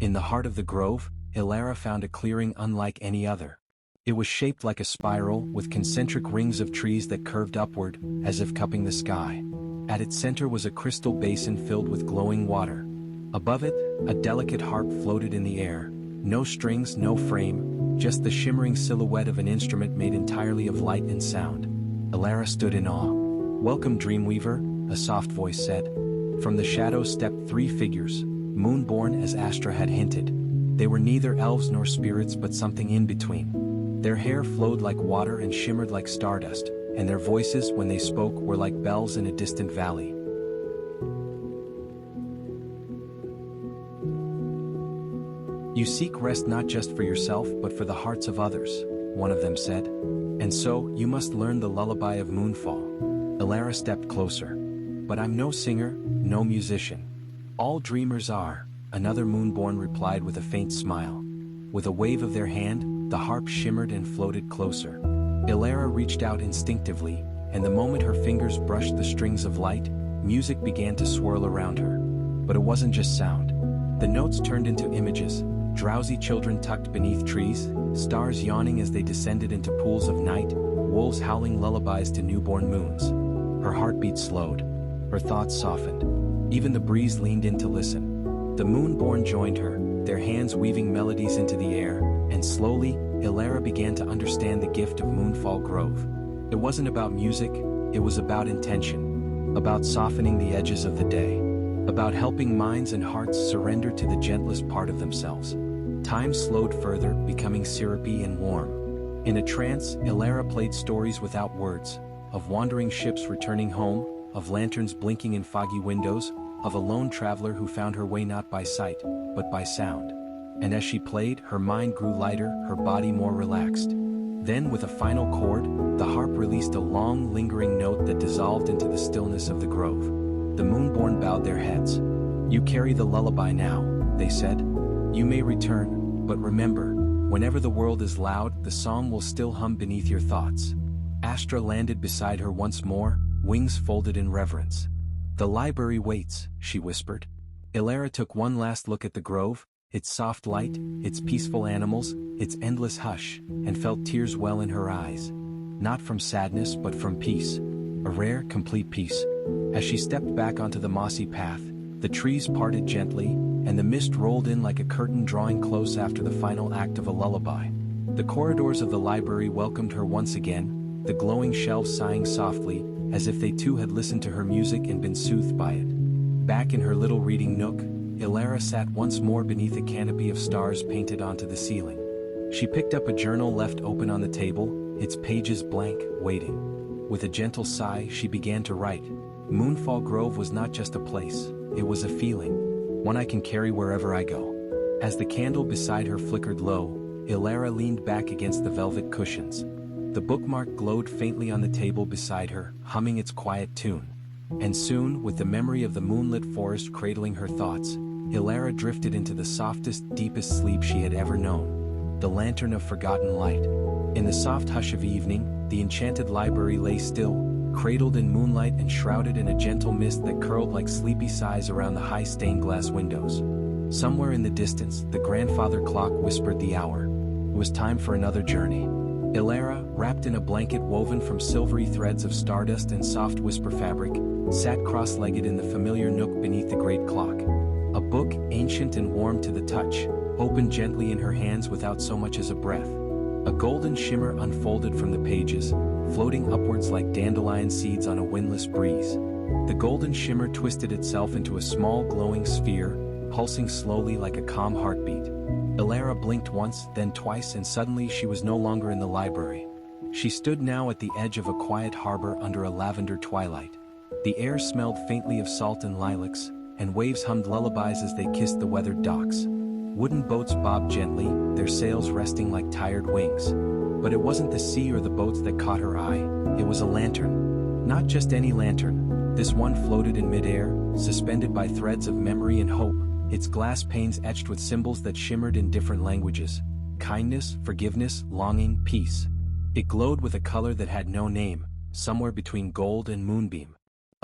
In the heart of the grove, Ilara found a clearing unlike any other. It was shaped like a spiral, with concentric rings of trees that curved upward, as if cupping the sky. At its center was a crystal basin filled with glowing water. Above it, a delicate harp floated in the air. No strings, no frame, just the shimmering silhouette of an instrument made entirely of light and sound. Ilara stood in awe. "Welcome, Dreamweaver," a soft voice said. From the shadows stepped three figures, moonborn as Astra had hinted. They were neither elves nor spirits, but something in between. Their hair flowed like water and shimmered like stardust, and their voices, when they spoke, were like bells in a distant valley. "You seek rest not just for yourself but for the hearts of others," one of them said. "And so, you must learn the lullaby of Moonfall." Ilara stepped closer. "But I'm no singer, no musician. All dreamers are," another moonborn replied with a faint smile. With a wave of their hand, the harp shimmered and floated closer. Ilara reached out instinctively, and the moment her fingers brushed the strings of light, music began to swirl around her. But it wasn't just sound. The notes turned into images, drowsy children tucked beneath trees, stars yawning as they descended into pools of night, wolves howling lullabies to newborn moons. Her heartbeat slowed. Her thoughts softened. Even the breeze leaned in to listen. The moonborn joined her, their hands weaving melodies into the air, and slowly, Ilara began to understand the gift of Moonfall Grove. It wasn't about music, it was about intention. About softening the edges of the day. About helping minds and hearts surrender to the gentlest part of themselves. Time slowed further, becoming syrupy and warm. In a trance, Ilara played stories without words, of wandering ships returning home, of lanterns blinking in foggy windows, of a lone traveler who found her way not by sight, but by sound. And as she played, her mind grew lighter, her body more relaxed. Then, with a final chord, the harp released a long, lingering note that dissolved into the stillness of the grove. The moonborn bowed their heads. "You carry the lullaby now," they said. "You may return, but remember, whenever the world is loud, the song will still hum beneath your thoughts." Astra landed beside her once more, wings folded in reverence. "The library waits," she whispered. Ilara took one last look at the grove, its soft light, its peaceful animals, its endless hush, and felt tears well in her eyes. Not from sadness but from peace. A rare, complete peace. As she stepped back onto the mossy path, the trees parted gently, and the mist rolled in like a curtain drawing close after the final act of a lullaby. The corridors of the library welcomed her once again, the glowing shelves sighing softly, as if they too had listened to her music and been soothed by it. Back in her little reading nook, Ilara sat once more beneath a canopy of stars painted onto the ceiling. She picked up a journal left open on the table, its pages blank, waiting. With a gentle sigh, she began to write. Moonfall Grove was not just a place, it was a feeling. One I can carry wherever I go. As the candle beside her flickered low, Ilara leaned back against the velvet cushions. The bookmark glowed faintly on the table beside her, humming its quiet tune. And soon, with the memory of the moonlit forest cradling her thoughts, Ilara drifted into the softest, deepest sleep she had ever known. The lantern of forgotten light. In the soft hush of evening, the enchanted library lay still, cradled in moonlight and shrouded in a gentle mist that curled like sleepy sighs around the high stained glass windows. Somewhere in the distance, the grandfather clock whispered the hour. It was time for another journey. Ilara, wrapped in a blanket woven from silvery threads of stardust and soft whisper fabric, sat cross-legged in the familiar nook beneath the great clock. A book, ancient and warm to the touch, opened gently in her hands without so much as a breath. A golden shimmer unfolded from the pages, floating upwards like dandelion seeds on a windless breeze. The golden shimmer twisted itself into a small glowing sphere, pulsing slowly like a calm heartbeat. Ilara blinked once, then twice, and suddenly she was no longer in the library. She stood now at the edge of a quiet harbor under a lavender twilight. The air smelled faintly of salt and lilacs, and waves hummed lullabies as they kissed the weathered docks. Wooden boats bobbed gently, their sails resting like tired wings. But it wasn't the sea or the boats that caught her eye, it was a lantern. Not just any lantern. This one floated in midair, suspended by threads of memory and hope, its glass panes etched with symbols that shimmered in different languages. Kindness, forgiveness, longing, peace. It glowed with a color that had no name, somewhere between gold and moonbeam.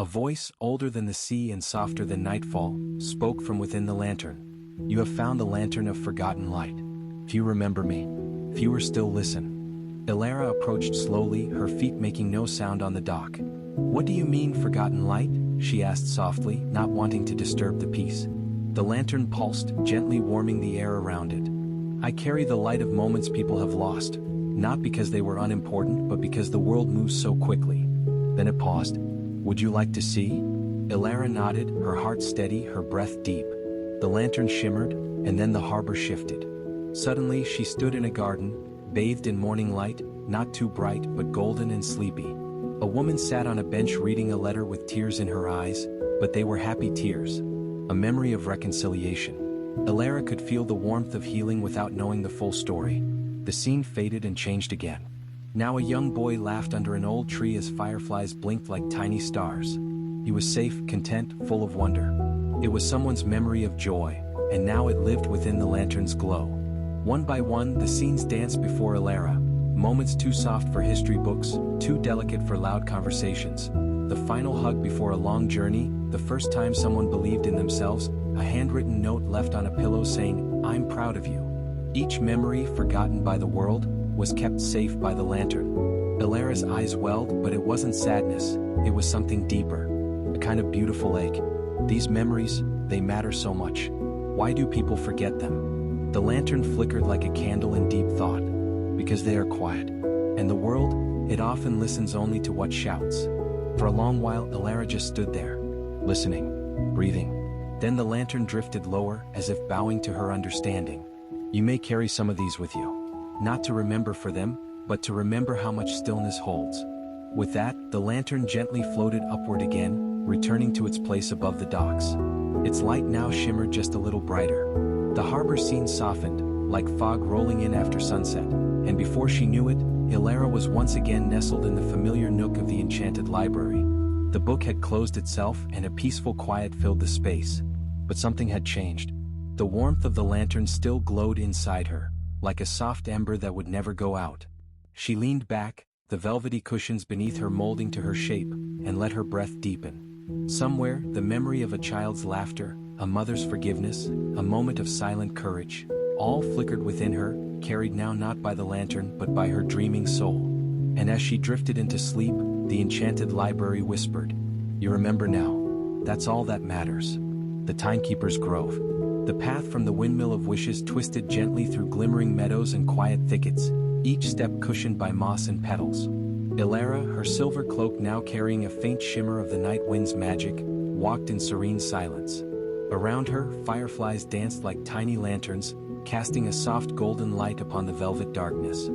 A voice, older than the sea and softer than nightfall, spoke from within the lantern. You have found the lantern of forgotten light. Few remember me. Fewer still listen. Ilara approached slowly, her feet making no sound on the dock. What do you mean, forgotten light? She asked softly, not wanting to disturb the peace. The lantern pulsed, gently warming the air around it. I carry the light of moments people have lost, not because they were unimportant but because the world moves so quickly. Then it paused. Would you like to see? Ilara nodded, her heart steady, her breath deep. The lantern shimmered, and then the harbor shifted. Suddenly she stood in a garden, bathed in morning light, not too bright but golden and sleepy. A woman sat on a bench reading a letter with tears in her eyes, but they were happy tears. A memory of reconciliation. Ilara could feel the warmth of healing without knowing the full story. The scene faded and changed again. Now a young boy laughed under an old tree as fireflies blinked like tiny stars. He was safe, content, full of wonder. It was someone's memory of joy, and now it lived within the lantern's glow. One by one, the scenes danced before Ilara, moments too soft for history books, too delicate for loud conversations. The final hug before a long journey, the first time someone believed in themselves, a handwritten note left on a pillow saying, I'm proud of you. Each memory, forgotten by the world, was kept safe by the lantern. Ilara's eyes welled, but it wasn't sadness, it was something deeper. A kind of beautiful ache. These memories, they matter so much. Why do people forget them? The lantern flickered like a candle in deep thought. Because they are quiet. And the world, it often listens only to what shouts. For a long while, Ilara just stood there, listening, breathing. Then the lantern drifted lower, as if bowing to her understanding. You may carry some of these with you. Not to remember for them, but to remember how much stillness holds. With that, the lantern gently floated upward again, returning to its place above the docks. Its light now shimmered just a little brighter. The harbor scene softened, like fog rolling in after sunset, and before she knew it, Ilara was once again nestled in the familiar nook of the enchanted library. The book had closed itself and a peaceful quiet filled the space. But something had changed. The warmth of the lantern still glowed inside her, like a soft ember that would never go out. She leaned back, the velvety cushions beneath her molding to her shape, and let her breath deepen. Somewhere, the memory of a child's laughter, a mother's forgiveness, a moment of silent courage, all flickered within her, carried now not by the lantern but by her dreaming soul. And as she drifted into sleep, the enchanted library whispered, "You remember now. That's all that matters." The timekeeper's grove. The path from the windmill of wishes twisted gently through glimmering meadows and quiet thickets, each step cushioned by moss and petals. Ilara, her silver cloak now carrying a faint shimmer of the night wind's magic, walked in serene silence. Around her, fireflies danced like tiny lanterns, casting a soft golden light upon the velvet darkness.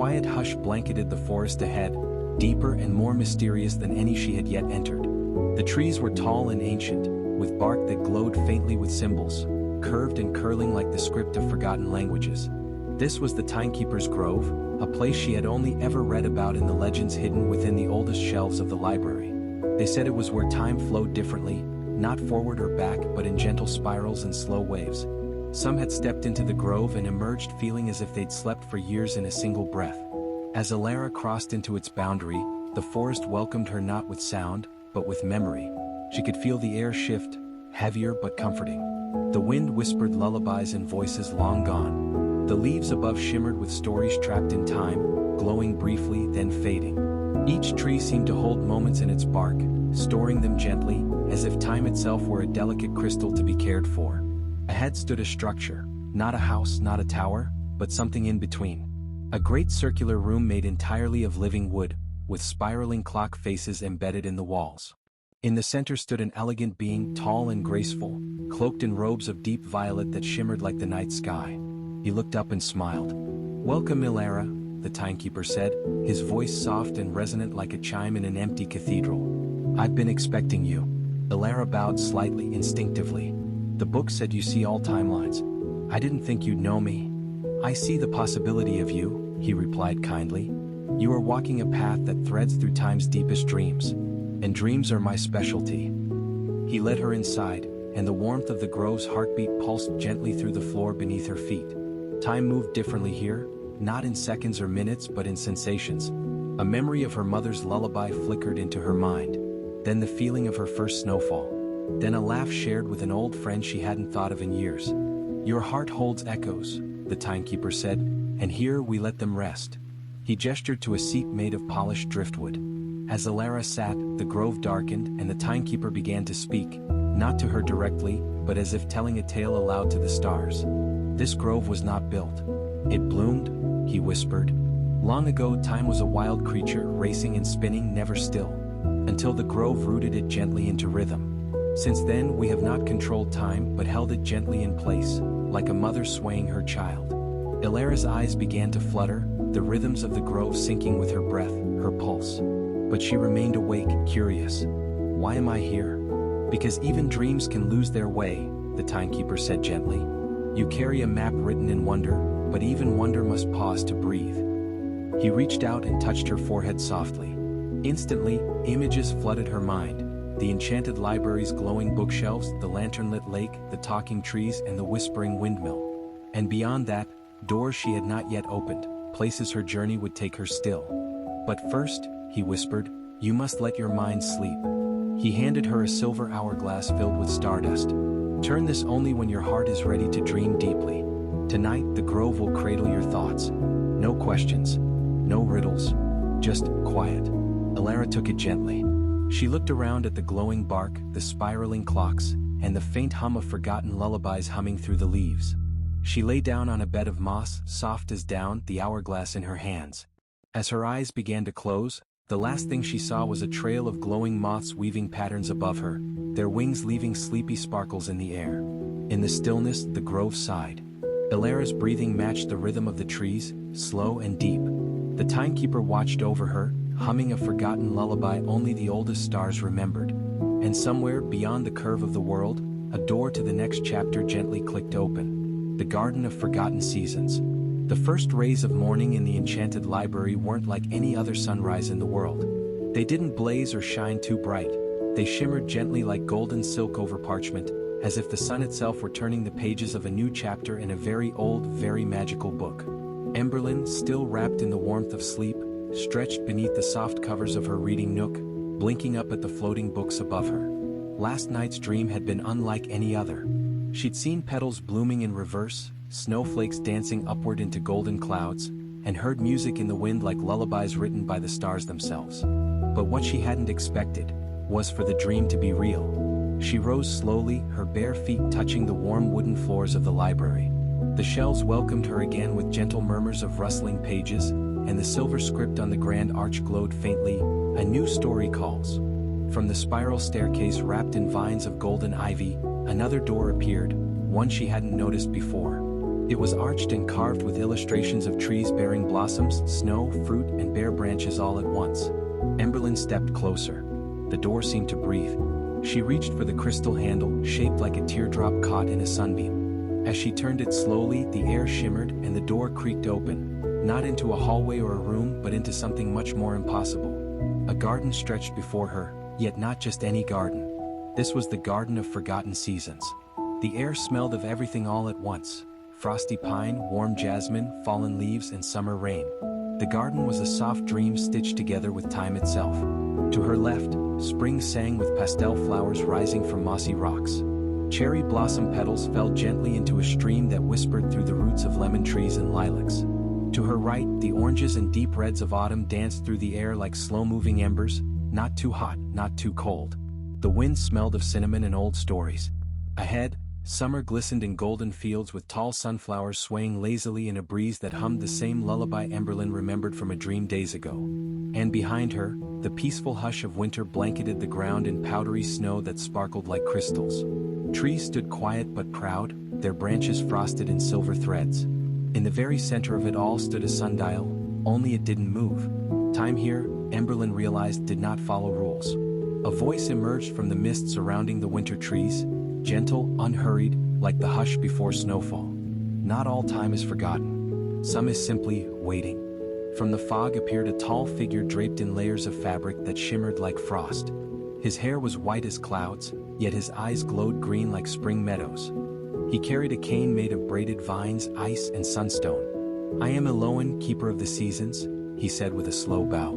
quiet hush blanketed the forest ahead, deeper and more mysterious than any she had yet entered. The trees were tall and ancient, with bark that glowed faintly with symbols, curved and curling like the script of forgotten languages. This was the Timekeeper's Grove, a place she had only ever read about in the legends hidden within the oldest shelves of the library. They said it was where time flowed differently, not forward or back but in gentle spirals and slow waves. Some had stepped into the grove and emerged feeling as if they'd slept for years in a single breath. As Alara crossed into its boundary, the forest welcomed her not with sound, but with memory. She could feel the air shift, heavier but comforting. The wind whispered lullabies and voices long gone. The leaves above shimmered with stories trapped in time, glowing briefly then fading. Each tree seemed to hold moments in its bark, storing them gently, as if time itself were a delicate crystal to be cared for. Ahead stood a structure, not a house, not a tower, but something in between. A great circular room made entirely of living wood, with spiraling clock faces embedded in the walls. In the center stood an elegant being, tall and graceful, cloaked in robes of deep violet that shimmered like the night sky. He looked up and smiled. "Welcome, Ilara," the timekeeper said, his voice soft and resonant like a chime in an empty cathedral. "I've been expecting you." Ilara bowed slightly, instinctively. "The book said you see all timelines. I didn't think you'd know me." "I see the possibility of you," he replied kindly. "You are walking a path that threads through time's deepest dreams. And dreams are my specialty." He led her inside, and the warmth of the grove's heartbeat pulsed gently through the floor beneath her feet. Time moved differently here, not in seconds or minutes but in sensations. A memory of her mother's lullaby flickered into her mind. Then the feeling of her first snowfall. Then a laugh shared with an old friend she hadn't thought of in years. "Your heart holds echoes," the timekeeper said, "and here we let them rest." He gestured to a seat made of polished driftwood. As Alara sat, the grove darkened and the timekeeper began to speak, not to her directly, but as if telling a tale aloud to the stars. "This grove was not built. It bloomed," he whispered. "Long ago time was a wild creature, racing and spinning, never still, until the grove rooted it gently into rhythm. Since then we have not controlled time but held it gently in place, like a mother swaying her child." Ilara's eyes began to flutter, the rhythms of the grove syncing with her breath, her pulse. But she remained awake, curious. "Why am I here?" "Because even dreams can lose their way," the timekeeper said gently. "You carry a map written in wonder, but even wonder must pause to breathe." He reached out and touched her forehead softly. Instantly, images flooded her mind. The enchanted library's glowing bookshelves, the lantern-lit lake, the talking trees, and the whispering windmill. And beyond that, doors she had not yet opened, places her journey would take her still. "But first," he whispered, "you must let your mind sleep." He handed her a silver hourglass filled with stardust. "Turn this only when your heart is ready to dream deeply. Tonight the grove will cradle your thoughts. No questions, no riddles, just quiet." Alara took it gently. She looked around at the glowing bark, the spiraling clocks, and the faint hum of forgotten lullabies humming through the leaves. She lay down on a bed of moss, soft as down, the hourglass in her hands. As her eyes began to close, the last thing she saw was a trail of glowing moths weaving patterns above her, their wings leaving sleepy sparkles in the air. In the stillness, the grove sighed. Ilara's breathing matched the rhythm of the trees, slow and deep. The timekeeper watched over her, humming a forgotten lullaby only the oldest stars remembered. And somewhere beyond the curve of the world, a door to the next chapter gently clicked open. The Garden of Forgotten Seasons. The first rays of morning in the enchanted library weren't like any other sunrise in the world. They didn't blaze or shine too bright. They shimmered gently like golden silk over parchment, as if the sun itself were turning the pages of a new chapter in a very old, very magical book. Emberlyn, still wrapped in the warmth of sleep, stretched beneath the soft covers of her reading nook, blinking up at the floating books above her. Last night's dream had been unlike any other. She'd seen petals blooming in reverse, snowflakes dancing upward into golden clouds, and heard music in the wind like lullabies written by the stars themselves. But what she hadn't expected was for the dream to be real. She rose slowly, her bare feet touching the warm wooden floors of the library. The shelves welcomed her again with gentle murmurs of rustling pages, and the silver script on the grand arch glowed faintly, "A new story calls." From the spiral staircase wrapped in vines of golden ivy, another door appeared, one she hadn't noticed before. It was arched and carved with illustrations of trees bearing blossoms, snow, fruit, and bare branches all at once. Emberlyn stepped closer. The door seemed to breathe. She reached for the crystal handle, shaped like a teardrop caught in a sunbeam. As she turned it slowly, the air shimmered and the door creaked open, not into a hallway or a room but into something much more impossible. A garden stretched before her, yet not just any garden. This was the garden of forgotten seasons. The air smelled of everything all at once: frosty pine, warm jasmine, fallen leaves, and summer rain. The garden was a soft dream stitched together with time itself. To her left, spring sang with pastel flowers rising from mossy rocks. Cherry blossom petals fell gently into a stream that whispered through the roots of lemon trees and lilacs. To her right, the oranges and deep reds of autumn danced through the air like slow-moving embers, not too hot, not too cold. The wind smelled of cinnamon and old stories. Ahead, summer glistened in golden fields with tall sunflowers swaying lazily in a breeze that hummed the same lullaby Emberlyn remembered from a dream days ago. And behind her, the peaceful hush of winter blanketed the ground in powdery snow that sparkled like crystals. Trees stood quiet but proud, their branches frosted in silver threads. In the very center of it all stood a sundial, only it didn't move. Time here, Emberlyn realized, did not follow rules. A voice emerged from the mist surrounding the winter trees, gentle, unhurried, like the hush before snowfall. Not all time is forgotten. Some is simply waiting. From the fog appeared a tall figure draped in layers of fabric that shimmered like frost. His hair was white as clouds, yet his eyes glowed green like spring meadows. He carried a cane made of braided vines, ice, and sunstone. "I am Eloan, keeper of the seasons," he said with a slow bow.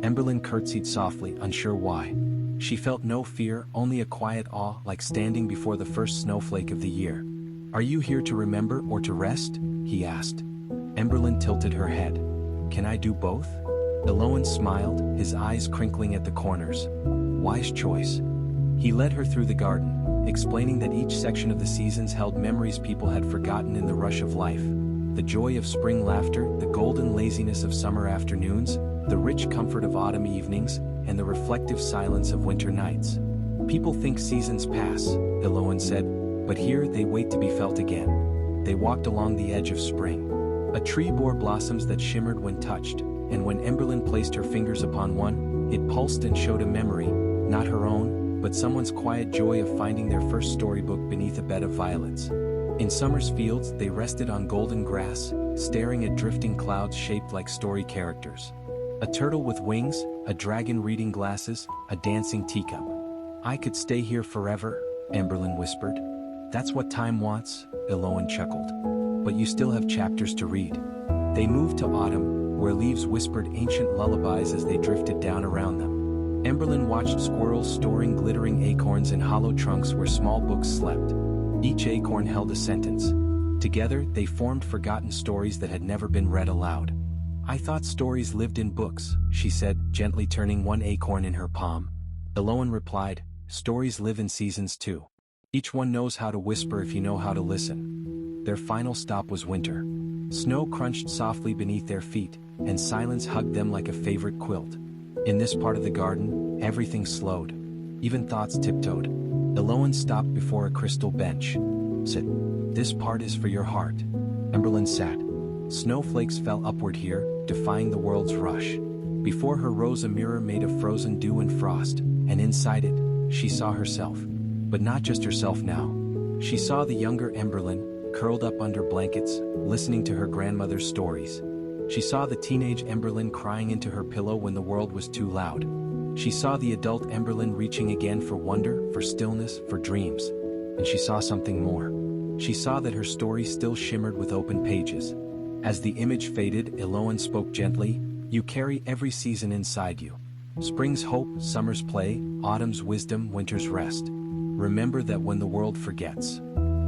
Emberlyn curtsied softly, unsure why. She felt no fear, only a quiet awe, like standing before the first snowflake of the year. "Are you here to remember or to rest?" he asked. Emberlyn tilted her head. "Can I do both?" Eloan smiled, his eyes crinkling at the corners. "Wise choice." He led her through the garden, explaining that each section of the seasons held memories people had forgotten in the rush of life. The joy of spring laughter, the golden laziness of summer afternoons, the rich comfort of autumn evenings, and the reflective silence of winter nights. "People think seasons pass," Eloan said, "but here they wait to be felt again." They walked along the edge of spring. A tree bore blossoms that shimmered when touched, and when Emberlyn placed her fingers upon one, it pulsed and showed a memory, not her own, but someone's quiet joy of finding their first storybook beneath a bed of violets. In summer's fields, they rested on golden grass, staring at drifting clouds shaped like story characters. A turtle with wings, a dragon reading glasses, a dancing teacup. "I could stay here forever," Emberlyn whispered. "That's what time wants," Eloan chuckled. "But you still have chapters to read." They moved to autumn, where leaves whispered ancient lullabies as they drifted down around them. Emberlyn watched squirrels storing glittering acorns in hollow trunks where small books slept. Each acorn held a sentence. Together, they formed forgotten stories that had never been read aloud. "I thought stories lived in books," she said, gently turning one acorn in her palm. Eloan replied, "Stories live in seasons too. Each one knows how to whisper if you know how to listen." Their final stop was winter. Snow crunched softly beneath their feet, and silence hugged them like a favorite quilt. In this part of the garden, everything slowed. Even thoughts tiptoed. Eloan stopped before a crystal bench. "Sit. This part is for your heart." Emberlyn sat. Snowflakes fell upward here, defying the world's rush. Before her rose a mirror made of frozen dew and frost, and inside it, she saw herself. But not just herself now. She saw the younger Emberlyn, curled up under blankets, listening to her grandmother's stories. She saw the teenage Emberlyn crying into her pillow when the world was too loud. She saw the adult Emberlyn reaching again for wonder, for stillness, for dreams. And she saw something more. She saw that her story still shimmered with open pages. As the image faded, Eloan spoke gently, "You carry every season inside you. Spring's hope, summer's play, autumn's wisdom, winter's rest. Remember that when the world forgets."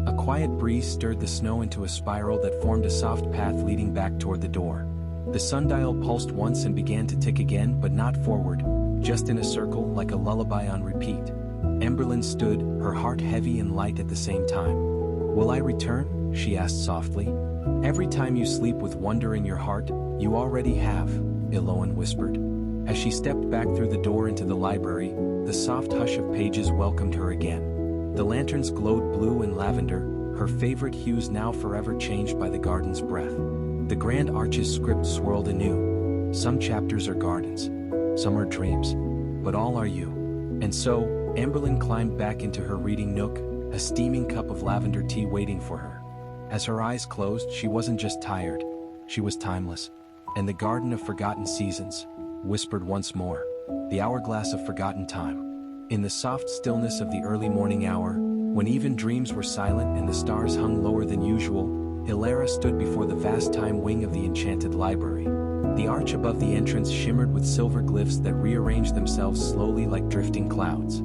A quiet breeze stirred the snow into a spiral that formed a soft path leading back toward the door. The sundial pulsed once and began to tick again, but not forward, just in a circle like a lullaby on repeat. Emberlyn stood, her heart heavy and light at the same time. "Will I return?" she asked softly. "Every time you sleep with wonder in your heart, you already have," Eloan whispered. As she stepped back through the door into the library, the soft hush of pages welcomed her again. The lanterns glowed blue and lavender, her favorite hues now forever changed by the garden's breath. The grand arch's script swirled anew. Some chapters are gardens, some are dreams, but all are you. And so, Amberlyn climbed back into her reading nook, a steaming cup of lavender tea waiting for her. As her eyes closed, she wasn't just tired, she was timeless. And the garden of forgotten seasons whispered once more, the hourglass of forgotten time. In the soft stillness of the early morning hour, when even dreams were silent and the stars hung lower than usual, Ilara stood before the vast time wing of the enchanted library. The arch above the entrance shimmered with silver glyphs that rearranged themselves slowly like drifting clouds.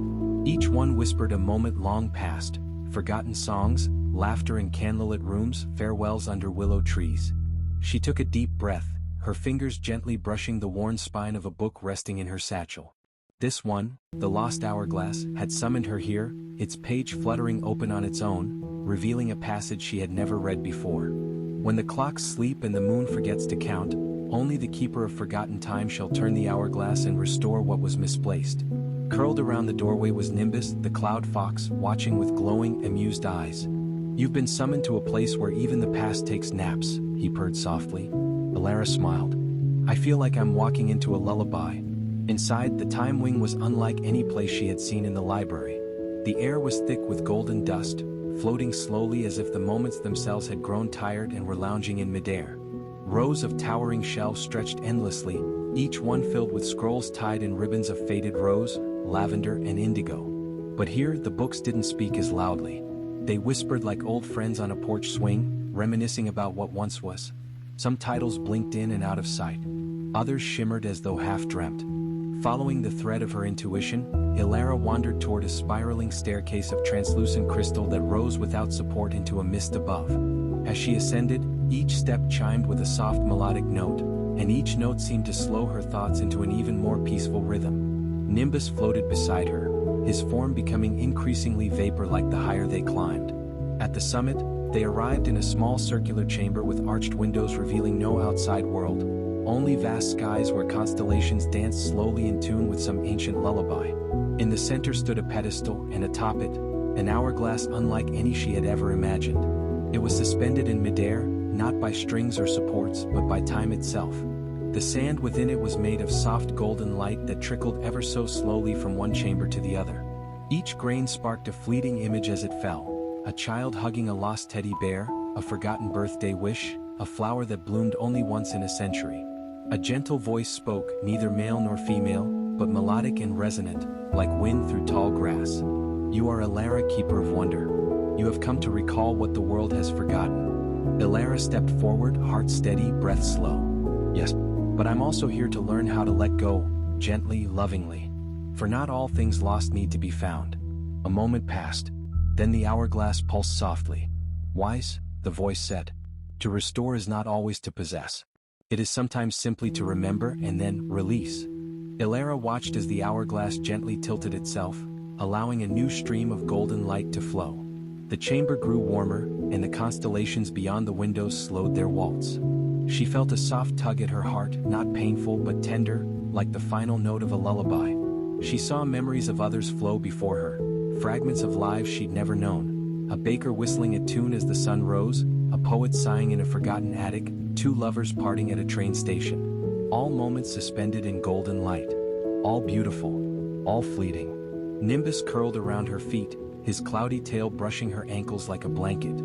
Each one whispered a moment long past, forgotten songs, laughter in candlelit rooms, farewells under willow trees. She took a deep breath, her fingers gently brushing the worn spine of a book resting in her satchel. This one, the lost hourglass, had summoned her here, its page fluttering open on its own, revealing a passage she had never read before. When the clocks sleep and the moon forgets to count, only the keeper of forgotten time shall turn the hourglass and restore what was misplaced. Curled around the doorway was Nimbus, the cloud fox, watching with glowing, amused eyes. You've been summoned to a place where even the past takes naps, he purred softly. Ilara smiled. I feel like I'm walking into a lullaby. Inside, the time wing was unlike any place she had seen in the library. The air was thick with golden dust, floating slowly as if the moments themselves had grown tired and were lounging in midair. Rows of towering shelves stretched endlessly, each one filled with scrolls tied in ribbons of faded rose, lavender, and indigo. But here, the books didn't speak as loudly. They whispered like old friends on a porch swing, reminiscing about what once was. Some titles blinked in and out of sight. Others shimmered as though half-dreamt. Following the thread of her intuition, Ilara wandered toward a spiraling staircase of translucent crystal that rose without support into a mist above. As she ascended, each step chimed with a soft melodic note, and each note seemed to slow her thoughts into an even more peaceful rhythm. Nimbus floated beside her, his form becoming increasingly vapor-like the higher they climbed. At the summit, they arrived in a small circular chamber with arched windows revealing no outside world, only vast skies where constellations danced slowly in tune with some ancient lullaby. In the center stood a pedestal, and atop it, an hourglass unlike any she had ever imagined. It was suspended in midair, not by strings or supports, but by time itself. The sand within it was made of soft golden light that trickled ever so slowly from one chamber to the other. Each grain sparked a fleeting image as it fell. A child hugging a lost teddy bear, a forgotten birthday wish, a flower that bloomed only once in a century. A gentle voice spoke, neither male nor female, but melodic and resonant, like wind through tall grass. You are Ilara, keeper of wonder. You have come to recall what the world has forgotten. Ilara stepped forward, heart steady, breath slow. Yes, but I'm also here to learn how to let go, gently, lovingly. For not all things lost need to be found. A moment passed. Then the hourglass pulsed softly. Wise, the voice said. To restore is not always to possess. It is sometimes simply to remember and then release. Ilara watched as the hourglass gently tilted itself, allowing a new stream of golden light to flow. The chamber grew warmer, and the constellations beyond the windows slowed their waltz. She felt a soft tug at her heart, not painful but tender, like the final note of a lullaby. She saw memories of others flow before her, fragments of lives she'd never known. A baker whistling a tune as the sun rose, a poet sighing in a forgotten attic, two lovers parting at a train station. All moments suspended in golden light. All beautiful, all fleeting. Nimbus curled around her feet, his cloudy tail brushing her ankles like a blanket.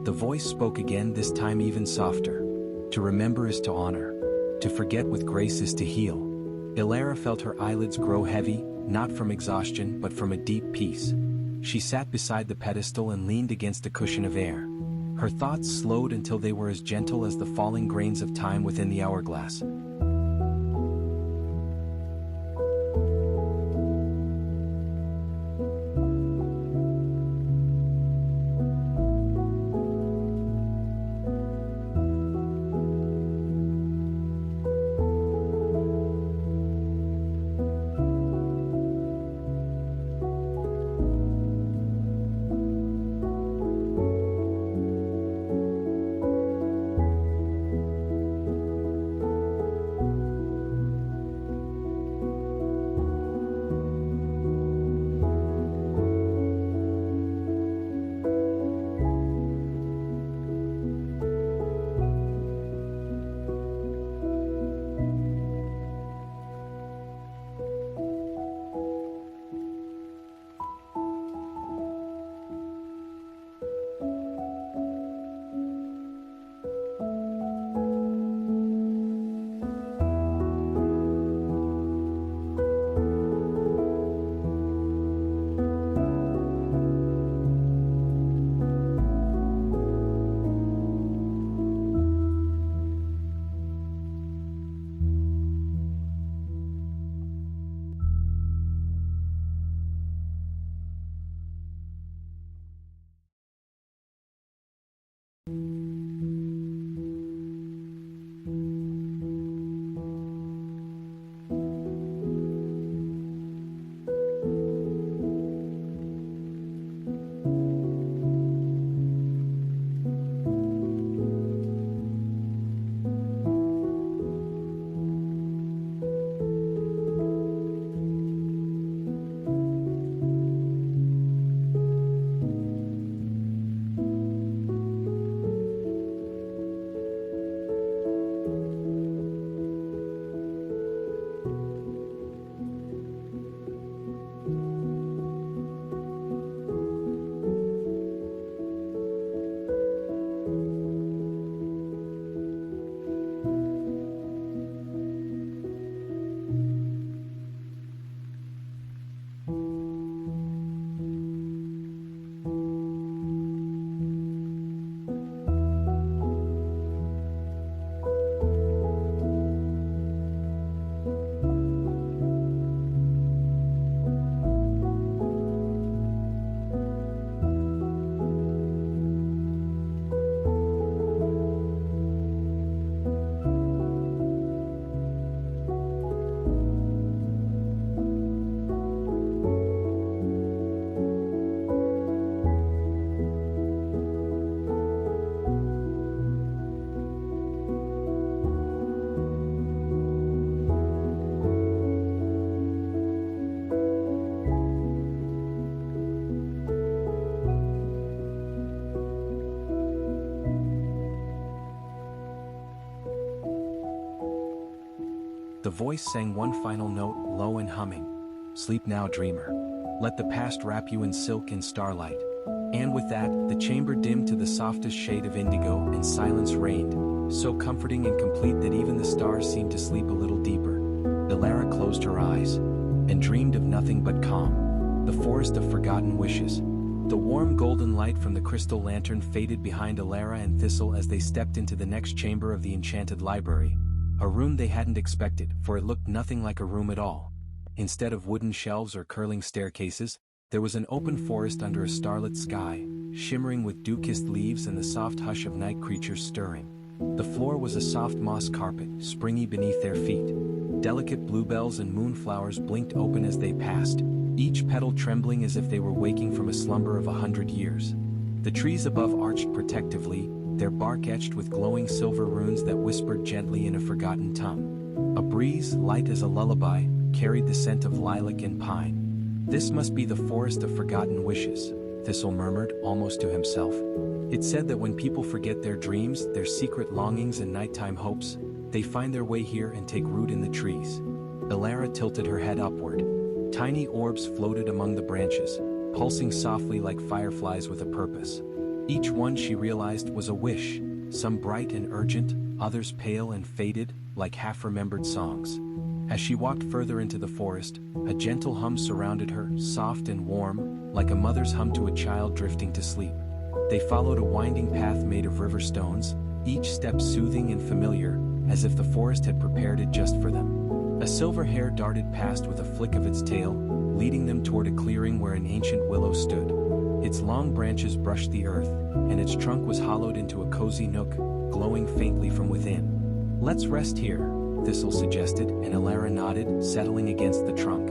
The voice spoke again, this time even softer. To remember is to honor. To forget with grace is to heal. Ilara felt her eyelids grow heavy, not from exhaustion but from a deep peace. She sat beside the pedestal and leaned against a cushion of air. Her thoughts slowed until they were as gentle as the falling grains of time within the hourglass. The voice sang one final note, low and humming. "Sleep now, dreamer. Let the past wrap you in silk and starlight." And with that, the chamber dimmed to the softest shade of indigo and silence reigned, so comforting and complete that even the stars seemed to sleep a little deeper. Elara closed her eyes and dreamed of nothing but calm. The forest of forgotten wishes. The warm golden light from the crystal lantern faded behind Elara and Thistle as they stepped into the next chamber of the enchanted library. A room they hadn't expected, for it looked nothing like a room at all. Instead of wooden shelves or curling staircases, there was an open forest under a starlit sky, shimmering with dew-kissed leaves and the soft hush of night creatures stirring. The floor was a soft moss carpet, springy beneath their feet. Delicate bluebells and moonflowers blinked open as they passed, each petal trembling as if they were waking from a slumber of 100 years. The trees above arched protectively, their bark etched with glowing silver runes that whispered gently in a forgotten tongue. A breeze, light as a lullaby, carried the scent of lilac and pine. "This must be the forest of forgotten wishes," Thistle murmured, almost to himself. It said that when people forget their dreams, their secret longings and nighttime hopes, they find their way here and take root in the trees. Elara tilted her head upward. Tiny orbs floated among the branches, pulsing softly like fireflies with a purpose. Each one, she realized, was a wish, some bright and urgent, others pale and faded, like half-remembered songs. As she walked further into the forest, a gentle hum surrounded her, soft and warm, like a mother's hum to a child drifting to sleep. They followed a winding path made of river stones, each step soothing and familiar, as if the forest had prepared it just for them. A silver hare darted past with a flick of its tail, leading them toward a clearing where an ancient willow stood. Its long branches brushed the earth, and its trunk was hollowed into a cozy nook, glowing faintly from within. "Let's rest here," Thistle suggested, and Elara nodded, settling against the trunk.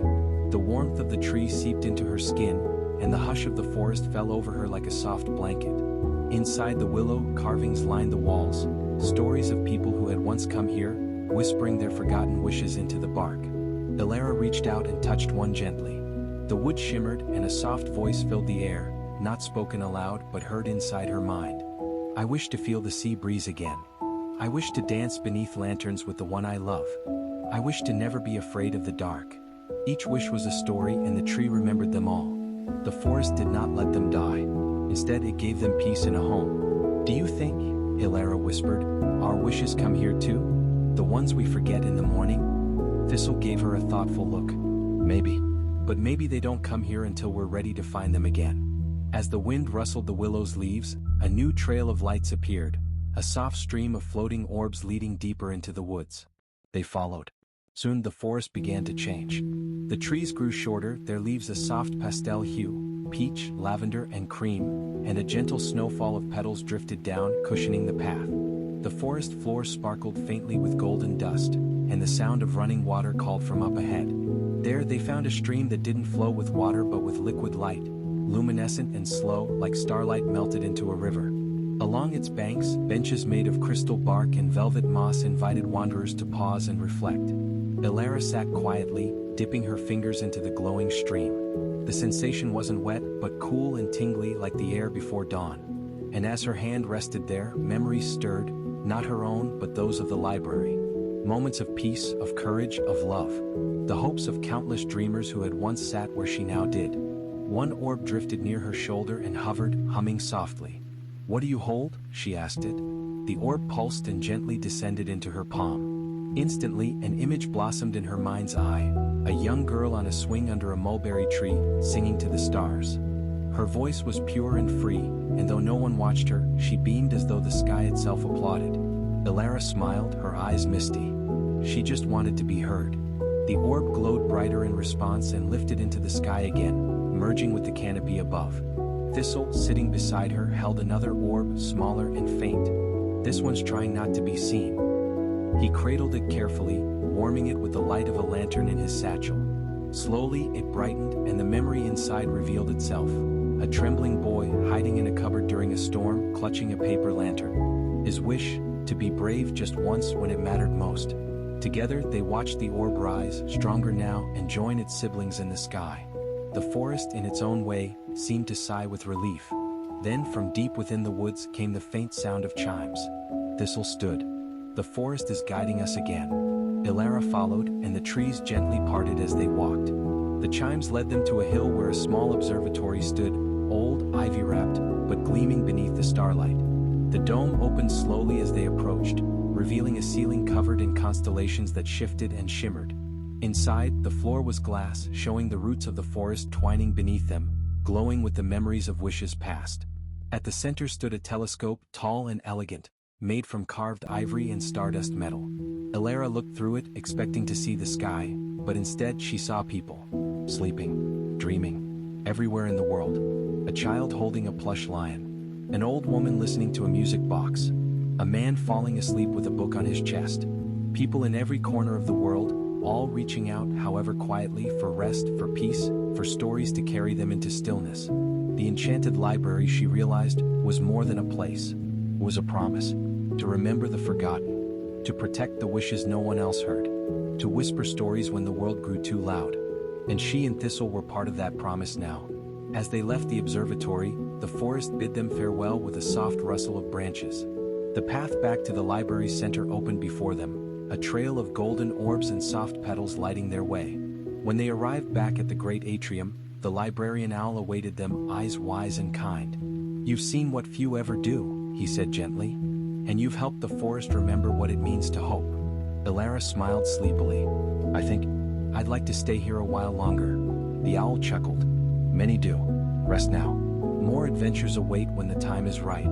The warmth of the tree seeped into her skin, and the hush of the forest fell over her like a soft blanket. Inside the willow, carvings lined the walls, stories of people who had once come here, whispering their forgotten wishes into the bark. Elara reached out and touched one gently. The wood shimmered, and a soft voice filled the air, not spoken aloud but heard inside her mind. "I wish to feel the sea breeze again. I wish to dance beneath lanterns with the one I love. I wish to never be afraid of the dark." Each wish was a story, and the tree remembered them all. The forest did not let them die. Instead, it gave them peace and a home. "Do you think," Elara whispered, "our wishes come here too? The ones we forget in the morning?" Thistle gave her a thoughtful look. "Maybe. But maybe they don't come here until we're ready to find them again." As the wind rustled the willow's leaves, a new trail of lights appeared, a soft stream of floating orbs leading deeper into the woods. They followed. Soon the forest began to change. The trees grew shorter, their leaves a soft pastel hue, peach, lavender, and cream, and a gentle snowfall of petals drifted down, cushioning the path. The forest floor sparkled faintly with golden dust, and the sound of running water called from up ahead. There they found a stream that didn't flow with water but with liquid light, luminescent and slow, like starlight melted into a river. Along its banks, benches made of crystal bark and velvet moss invited wanderers to pause and reflect. Elara sat quietly, dipping her fingers into the glowing stream. The sensation wasn't wet, but cool and tingly like the air before dawn. And as her hand rested there, memories stirred, not her own but those of the library. Moments of peace, of courage, of love. The hopes of countless dreamers who had once sat where she now did. One orb drifted near her shoulder and hovered, humming softly. "What do you hold?" she asked it. The orb pulsed and gently descended into her palm. Instantly, an image blossomed in her mind's eye, a young girl on a swing under a mulberry tree, singing to the stars. Her voice was pure and free, and though no one watched her, she beamed as though the sky itself applauded. Elara smiled, her eyes misty. She just wanted to be heard. The orb glowed brighter in response and lifted into the sky again, merging with the canopy above. Thistle, sitting beside her, held another orb, smaller and faint. "This one's trying not to be seen." He cradled it carefully, warming it with the light of a lantern in his satchel. Slowly, it brightened, and the memory inside revealed itself. A trembling boy, hiding in a cupboard during a storm, clutching a paper lantern. His wish, to be brave just once when it mattered most. Together, they watched the orb rise, stronger now, and join its siblings in the sky. The forest, in its own way, seemed to sigh with relief. Then, from deep within the woods, came the faint sound of chimes. Thistle stood. "The forest is guiding us again." Ilara followed, and the trees gently parted as they walked. The chimes led them to a hill where a small observatory stood, old, ivy-wrapped, but gleaming beneath the starlight. The dome opened slowly as they approached, revealing a ceiling covered in constellations that shifted and shimmered. Inside, the floor was glass, showing the roots of the forest twining beneath them, glowing with the memories of wishes past. At the center stood a telescope, tall and elegant, made from carved ivory and stardust metal. Ilara looked through it, expecting to see the sky, but instead she saw people. Sleeping, dreaming, everywhere in the world. A child holding a plush lion. An old woman listening to a music box. A man falling asleep with a book on his chest. People in every corner of the world, all reaching out, however quietly, for rest, for peace, for stories to carry them into stillness. The enchanted library, she realized, was more than a place. It was a promise. To remember the forgotten. To protect the wishes no one else heard. To whisper stories when the world grew too loud. And she and Thistle were part of that promise now. As they left the observatory, the forest bid them farewell with a soft rustle of branches. The path back to the library's center opened before them, a trail of golden orbs and soft petals lighting their way. When they arrived back at the great atrium, the librarian owl awaited them, eyes wise and kind. "You've seen what few ever do," he said gently. "And you've helped the forest remember what it means to hope." Ilara smiled sleepily. "I think I'd like to stay here a while longer." The owl chuckled. "Many do. Rest now. More adventures await when the time is right."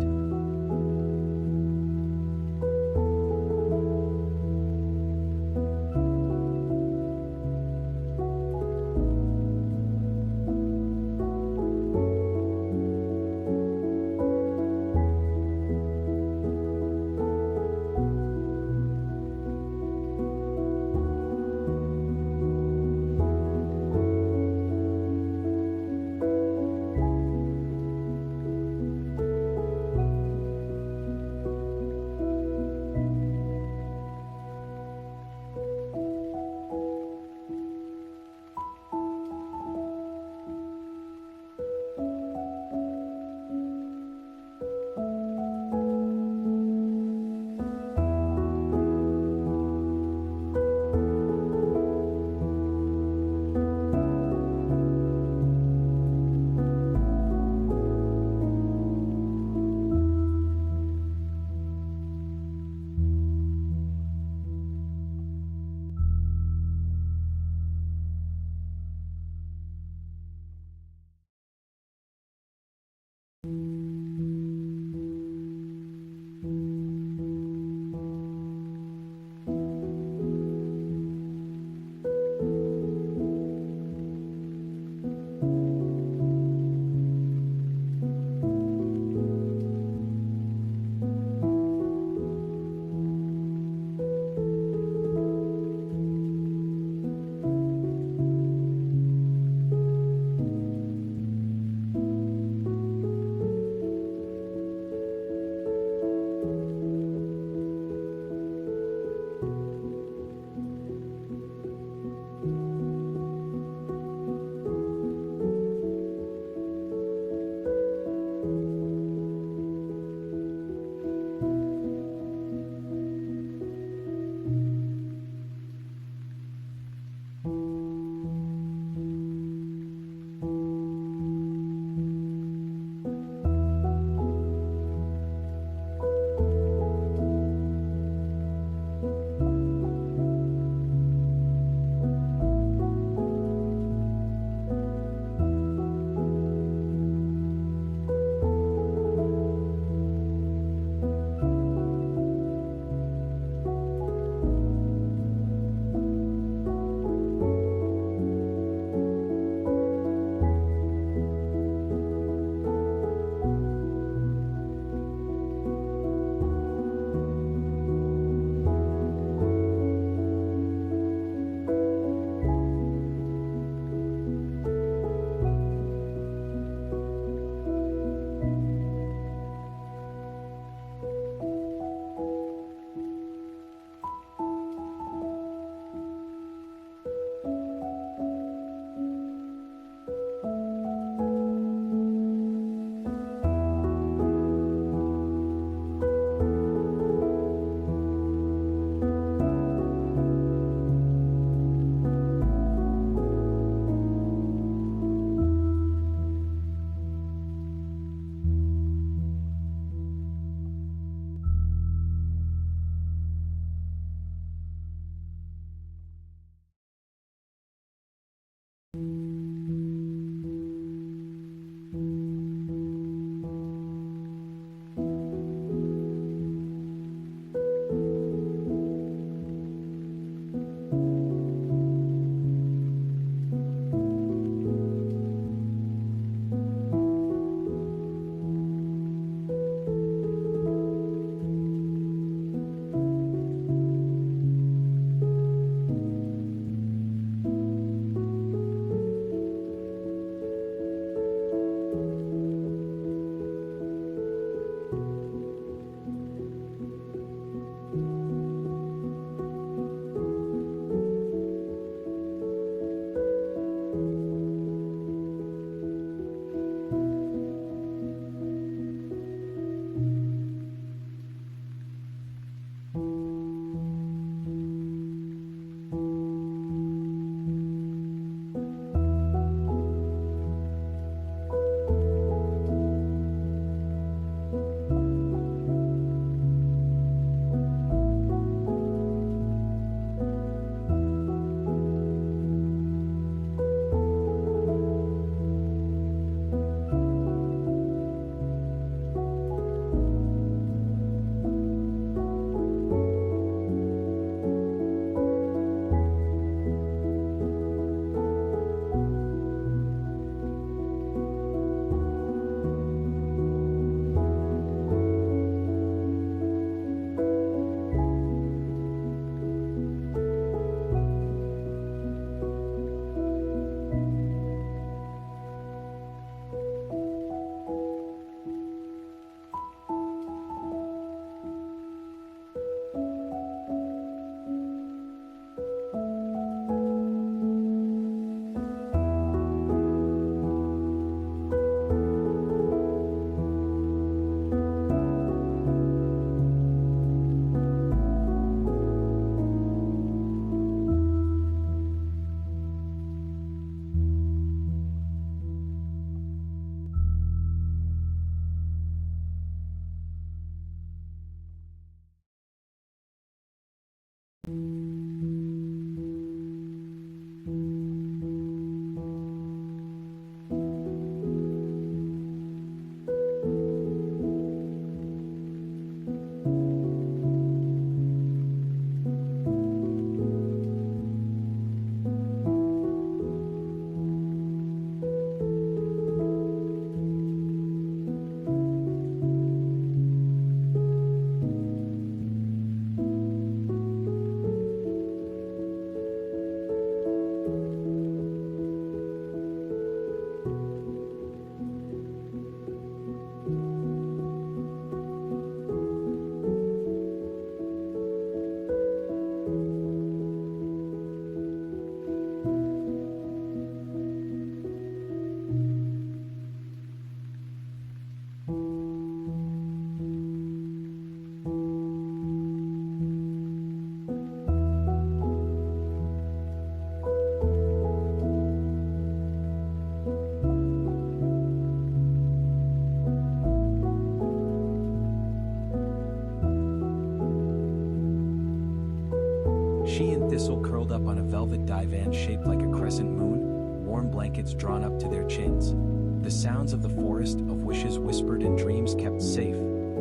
She and Thistle curled up on a velvet divan shaped like a crescent moon, warm blankets drawn up to their chins. The sounds of the forest of wishes whispered and dreams kept safe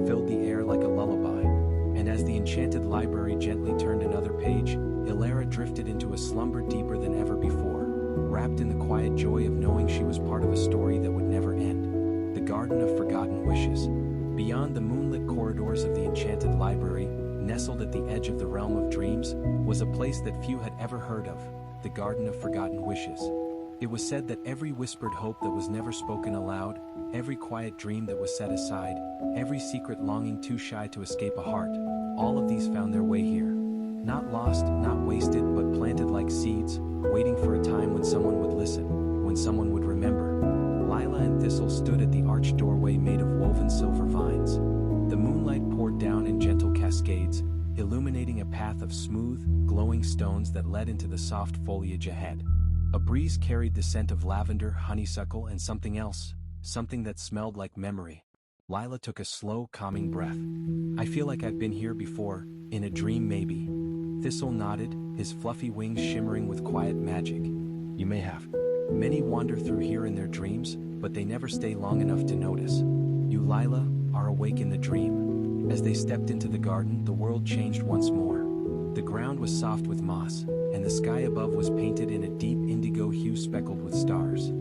filled the air like a lullaby. And as the enchanted library gently turned another page, Ilara drifted into a slumber deeper than ever before, wrapped in the quiet joy of knowing she was part of a story that would never end. The Garden of Forgotten Wishes. Beyond the moonlit corridors of the enchanted library, nestled at the edge of the realm of dreams, was a place that few had ever heard of, the Garden of Forgotten Wishes. It was said that every whispered hope that was never spoken aloud, every quiet dream that was set aside, every secret longing too shy to escape a heart, all of these found their way here. Not lost, not wasted, but planted like seeds, waiting for a time when someone would listen, when someone would remember. Lila and Thistle stood at the arched doorway made of woven silver vines. The moonlight poured down in gentle cascades, illuminating a path of smooth, glowing stones that led into the soft foliage ahead. A breeze carried the scent of lavender, honeysuckle, and something else, something that smelled like memory. Lila took a slow, calming breath. I feel like I've been here before, in a dream maybe. Thistle nodded, his fluffy wings shimmering with quiet magic. You may have. Many wander through here in their dreams, but they never stay long enough to notice. You, Lila, are awake in the dream. As they stepped into the garden, the world changed once more. The ground was soft with moss, and the sky above was painted in a deep indigo hue speckled with stars.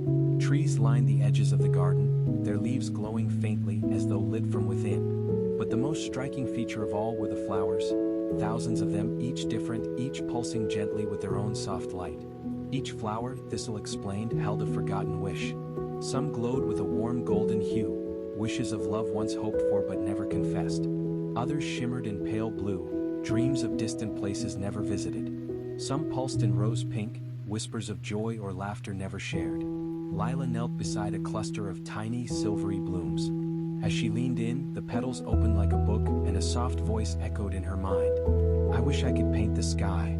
Trees lined the edges of the garden, their leaves glowing faintly as though lit from within. But the most striking feature of all were the flowers, thousands of them, each different, each pulsing gently with their own soft light. Each flower, Thistle explained, held a forgotten wish. Some glowed with a warm golden hue, wishes of love once hoped for but never confessed. Others shimmered in pale blue, dreams of distant places never visited. Some pulsed in rose pink, whispers of joy or laughter never shared. Lila knelt beside a cluster of tiny, silvery blooms. As she leaned in, the petals opened like a book, and a soft voice echoed in her mind. I wish I could paint the sky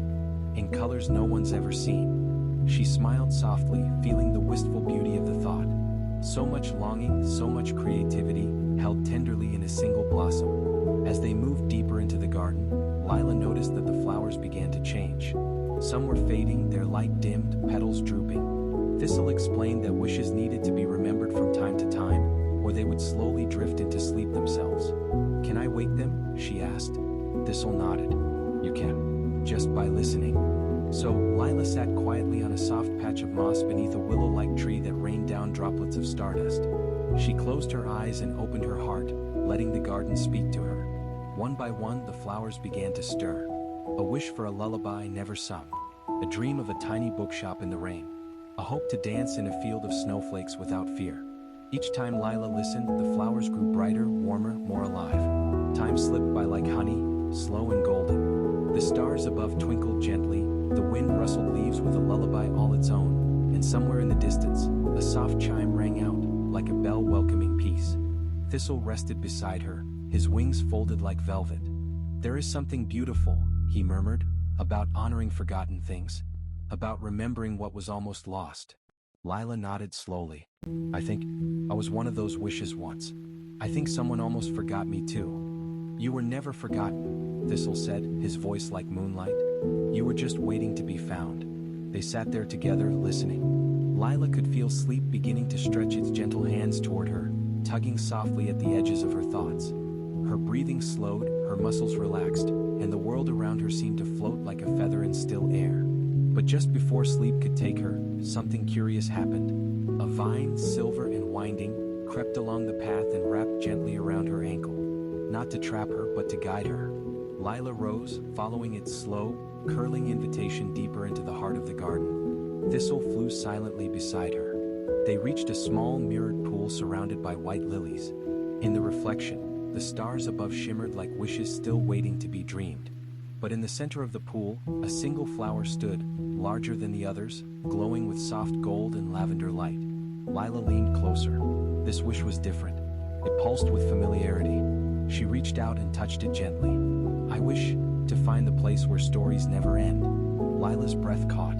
in colors no one's ever seen. She smiled softly, feeling the wistful beauty of the thought. So much longing, so much creativity, held tenderly in a single blossom. As they moved deeper into the garden, Lila noticed that the flowers began to change. Some were fading, their light dimmed, petals drooping. Thistle explained that wishes needed to be remembered from time to time, or they would slowly drift into sleep themselves. Can I wake them? She asked. Thistle nodded. You can, just by listening. So, Lila sat quietly on a soft patch of moss beneath a willow-like tree that rained down droplets of stardust. She closed her eyes and opened her heart, letting the garden speak to her. One by one, the flowers began to stir. A wish for a lullaby never sung. A dream of a tiny bookshop in the rain. A hope to dance in a field of snowflakes without fear. Each time Lila listened, the flowers grew brighter, warmer, more alive. Time slipped by like honey, slow and golden. The stars above twinkled gently, the wind rustled leaves with a lullaby all its own, and somewhere in the distance, a soft chime rang out, like a bell welcoming peace. Thistle rested beside her, his wings folded like velvet. There is something beautiful, he murmured, about honoring forgotten things, about remembering what was almost lost. Lila nodded slowly. I think I was one of those wishes once. I think someone almost forgot me too. You were never forgotten, Thistle said, his voice like moonlight. "You were just waiting to be found." They sat there together, listening. Lila could feel sleep beginning to stretch its gentle hands toward her, tugging softly at the edges of her thoughts. Her breathing slowed, her muscles relaxed, and the world around her seemed to float like a feather in still air. But just before sleep could take her, something curious happened. A vine, silver and winding, crept along the path and wrapped gently around her ankle. Not to trap her, but to guide her. Lila rose, following its slow, curling invitation deeper into the heart of the garden. Thistle flew silently beside her. They reached a small mirrored pool surrounded by white lilies. In the reflection, the stars above shimmered like wishes still waiting to be dreamed. But in the center of the pool, a single flower stood, larger than the others, glowing with soft gold and lavender light. Lila leaned closer. This wish was different. It pulsed with familiarity. She reached out and touched it gently. "I wish to find the place where stories never end." Lila's breath caught.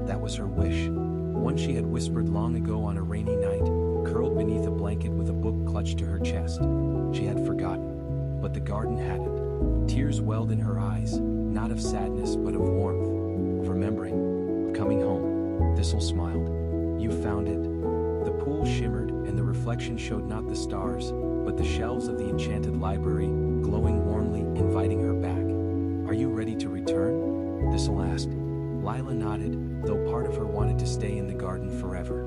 That was her wish. One she had whispered long ago on a rainy night, curled beneath a blanket with a book clutched to her chest. She had forgotten, but the garden hadn't. Tears welled in her eyes, not of sadness but of warmth, of remembering, of coming home. Thistle smiled. "You found it." The pool shimmered, and the reflection showed not the stars, but the shelves of the enchanted library, glowing warmly, inviting her back. "Are you ready to return?" Thistle asked. Lila nodded, though part of her wanted to stay in the garden forever.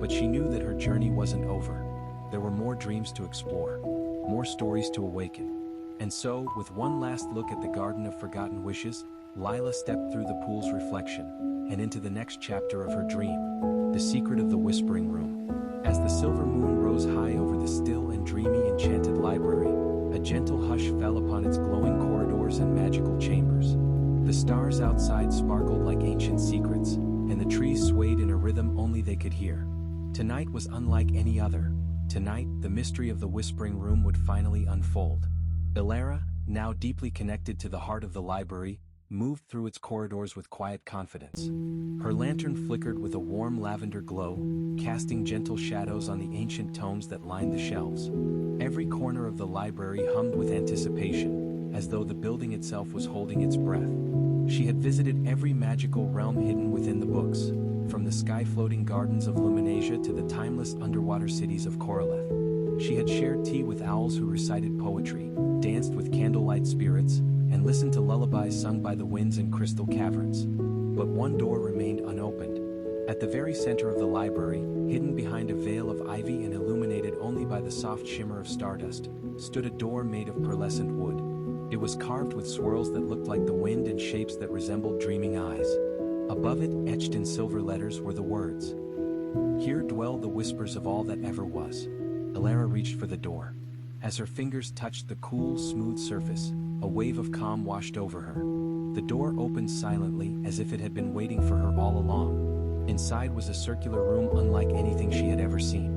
But she knew that her journey wasn't over. There were more dreams to explore, more stories to awaken. And so, with one last look at the garden of forgotten wishes, Lila stepped through the pool's reflection, and into the next chapter of her dream, the secret of the Whispering Room. As the silver moon rose high over the still and dreamy enchanted library, a gentle hush fell upon its glowing corridors and magical chambers. The stars outside sparkled like ancient secrets, and the trees swayed in a rhythm only they could hear. Tonight was unlike any other. Tonight, the mystery of the Whispering Room would finally unfold. Ilara, now deeply connected to the heart of the library, moved through its corridors with quiet confidence. Her lantern flickered with a warm lavender glow, casting gentle shadows on the ancient tomes that lined the shelves. Every corner of the library hummed with anticipation, as though the building itself was holding its breath. She had visited every magical realm hidden within the books, from the sky-floating gardens of Luminasia to the timeless underwater cities of Coralith. She had shared tea with owls who recited poetry, danced with candlelight spirits, and listened to lullabies sung by the winds in crystal caverns. But one door remained unopened. At the very center of the library, hidden behind a veil of ivy and illuminated only by the soft shimmer of stardust, stood a door made of pearlescent wood. It was carved with swirls that looked like the wind and shapes that resembled dreaming eyes. Above it, etched in silver letters, were the words, "Here dwell the whispers of all that ever was." Ilara reached for the door. As her fingers touched the cool, smooth surface, a wave of calm washed over her. The door opened silently, as if it had been waiting for her all along. Inside was a circular room unlike anything she had ever seen.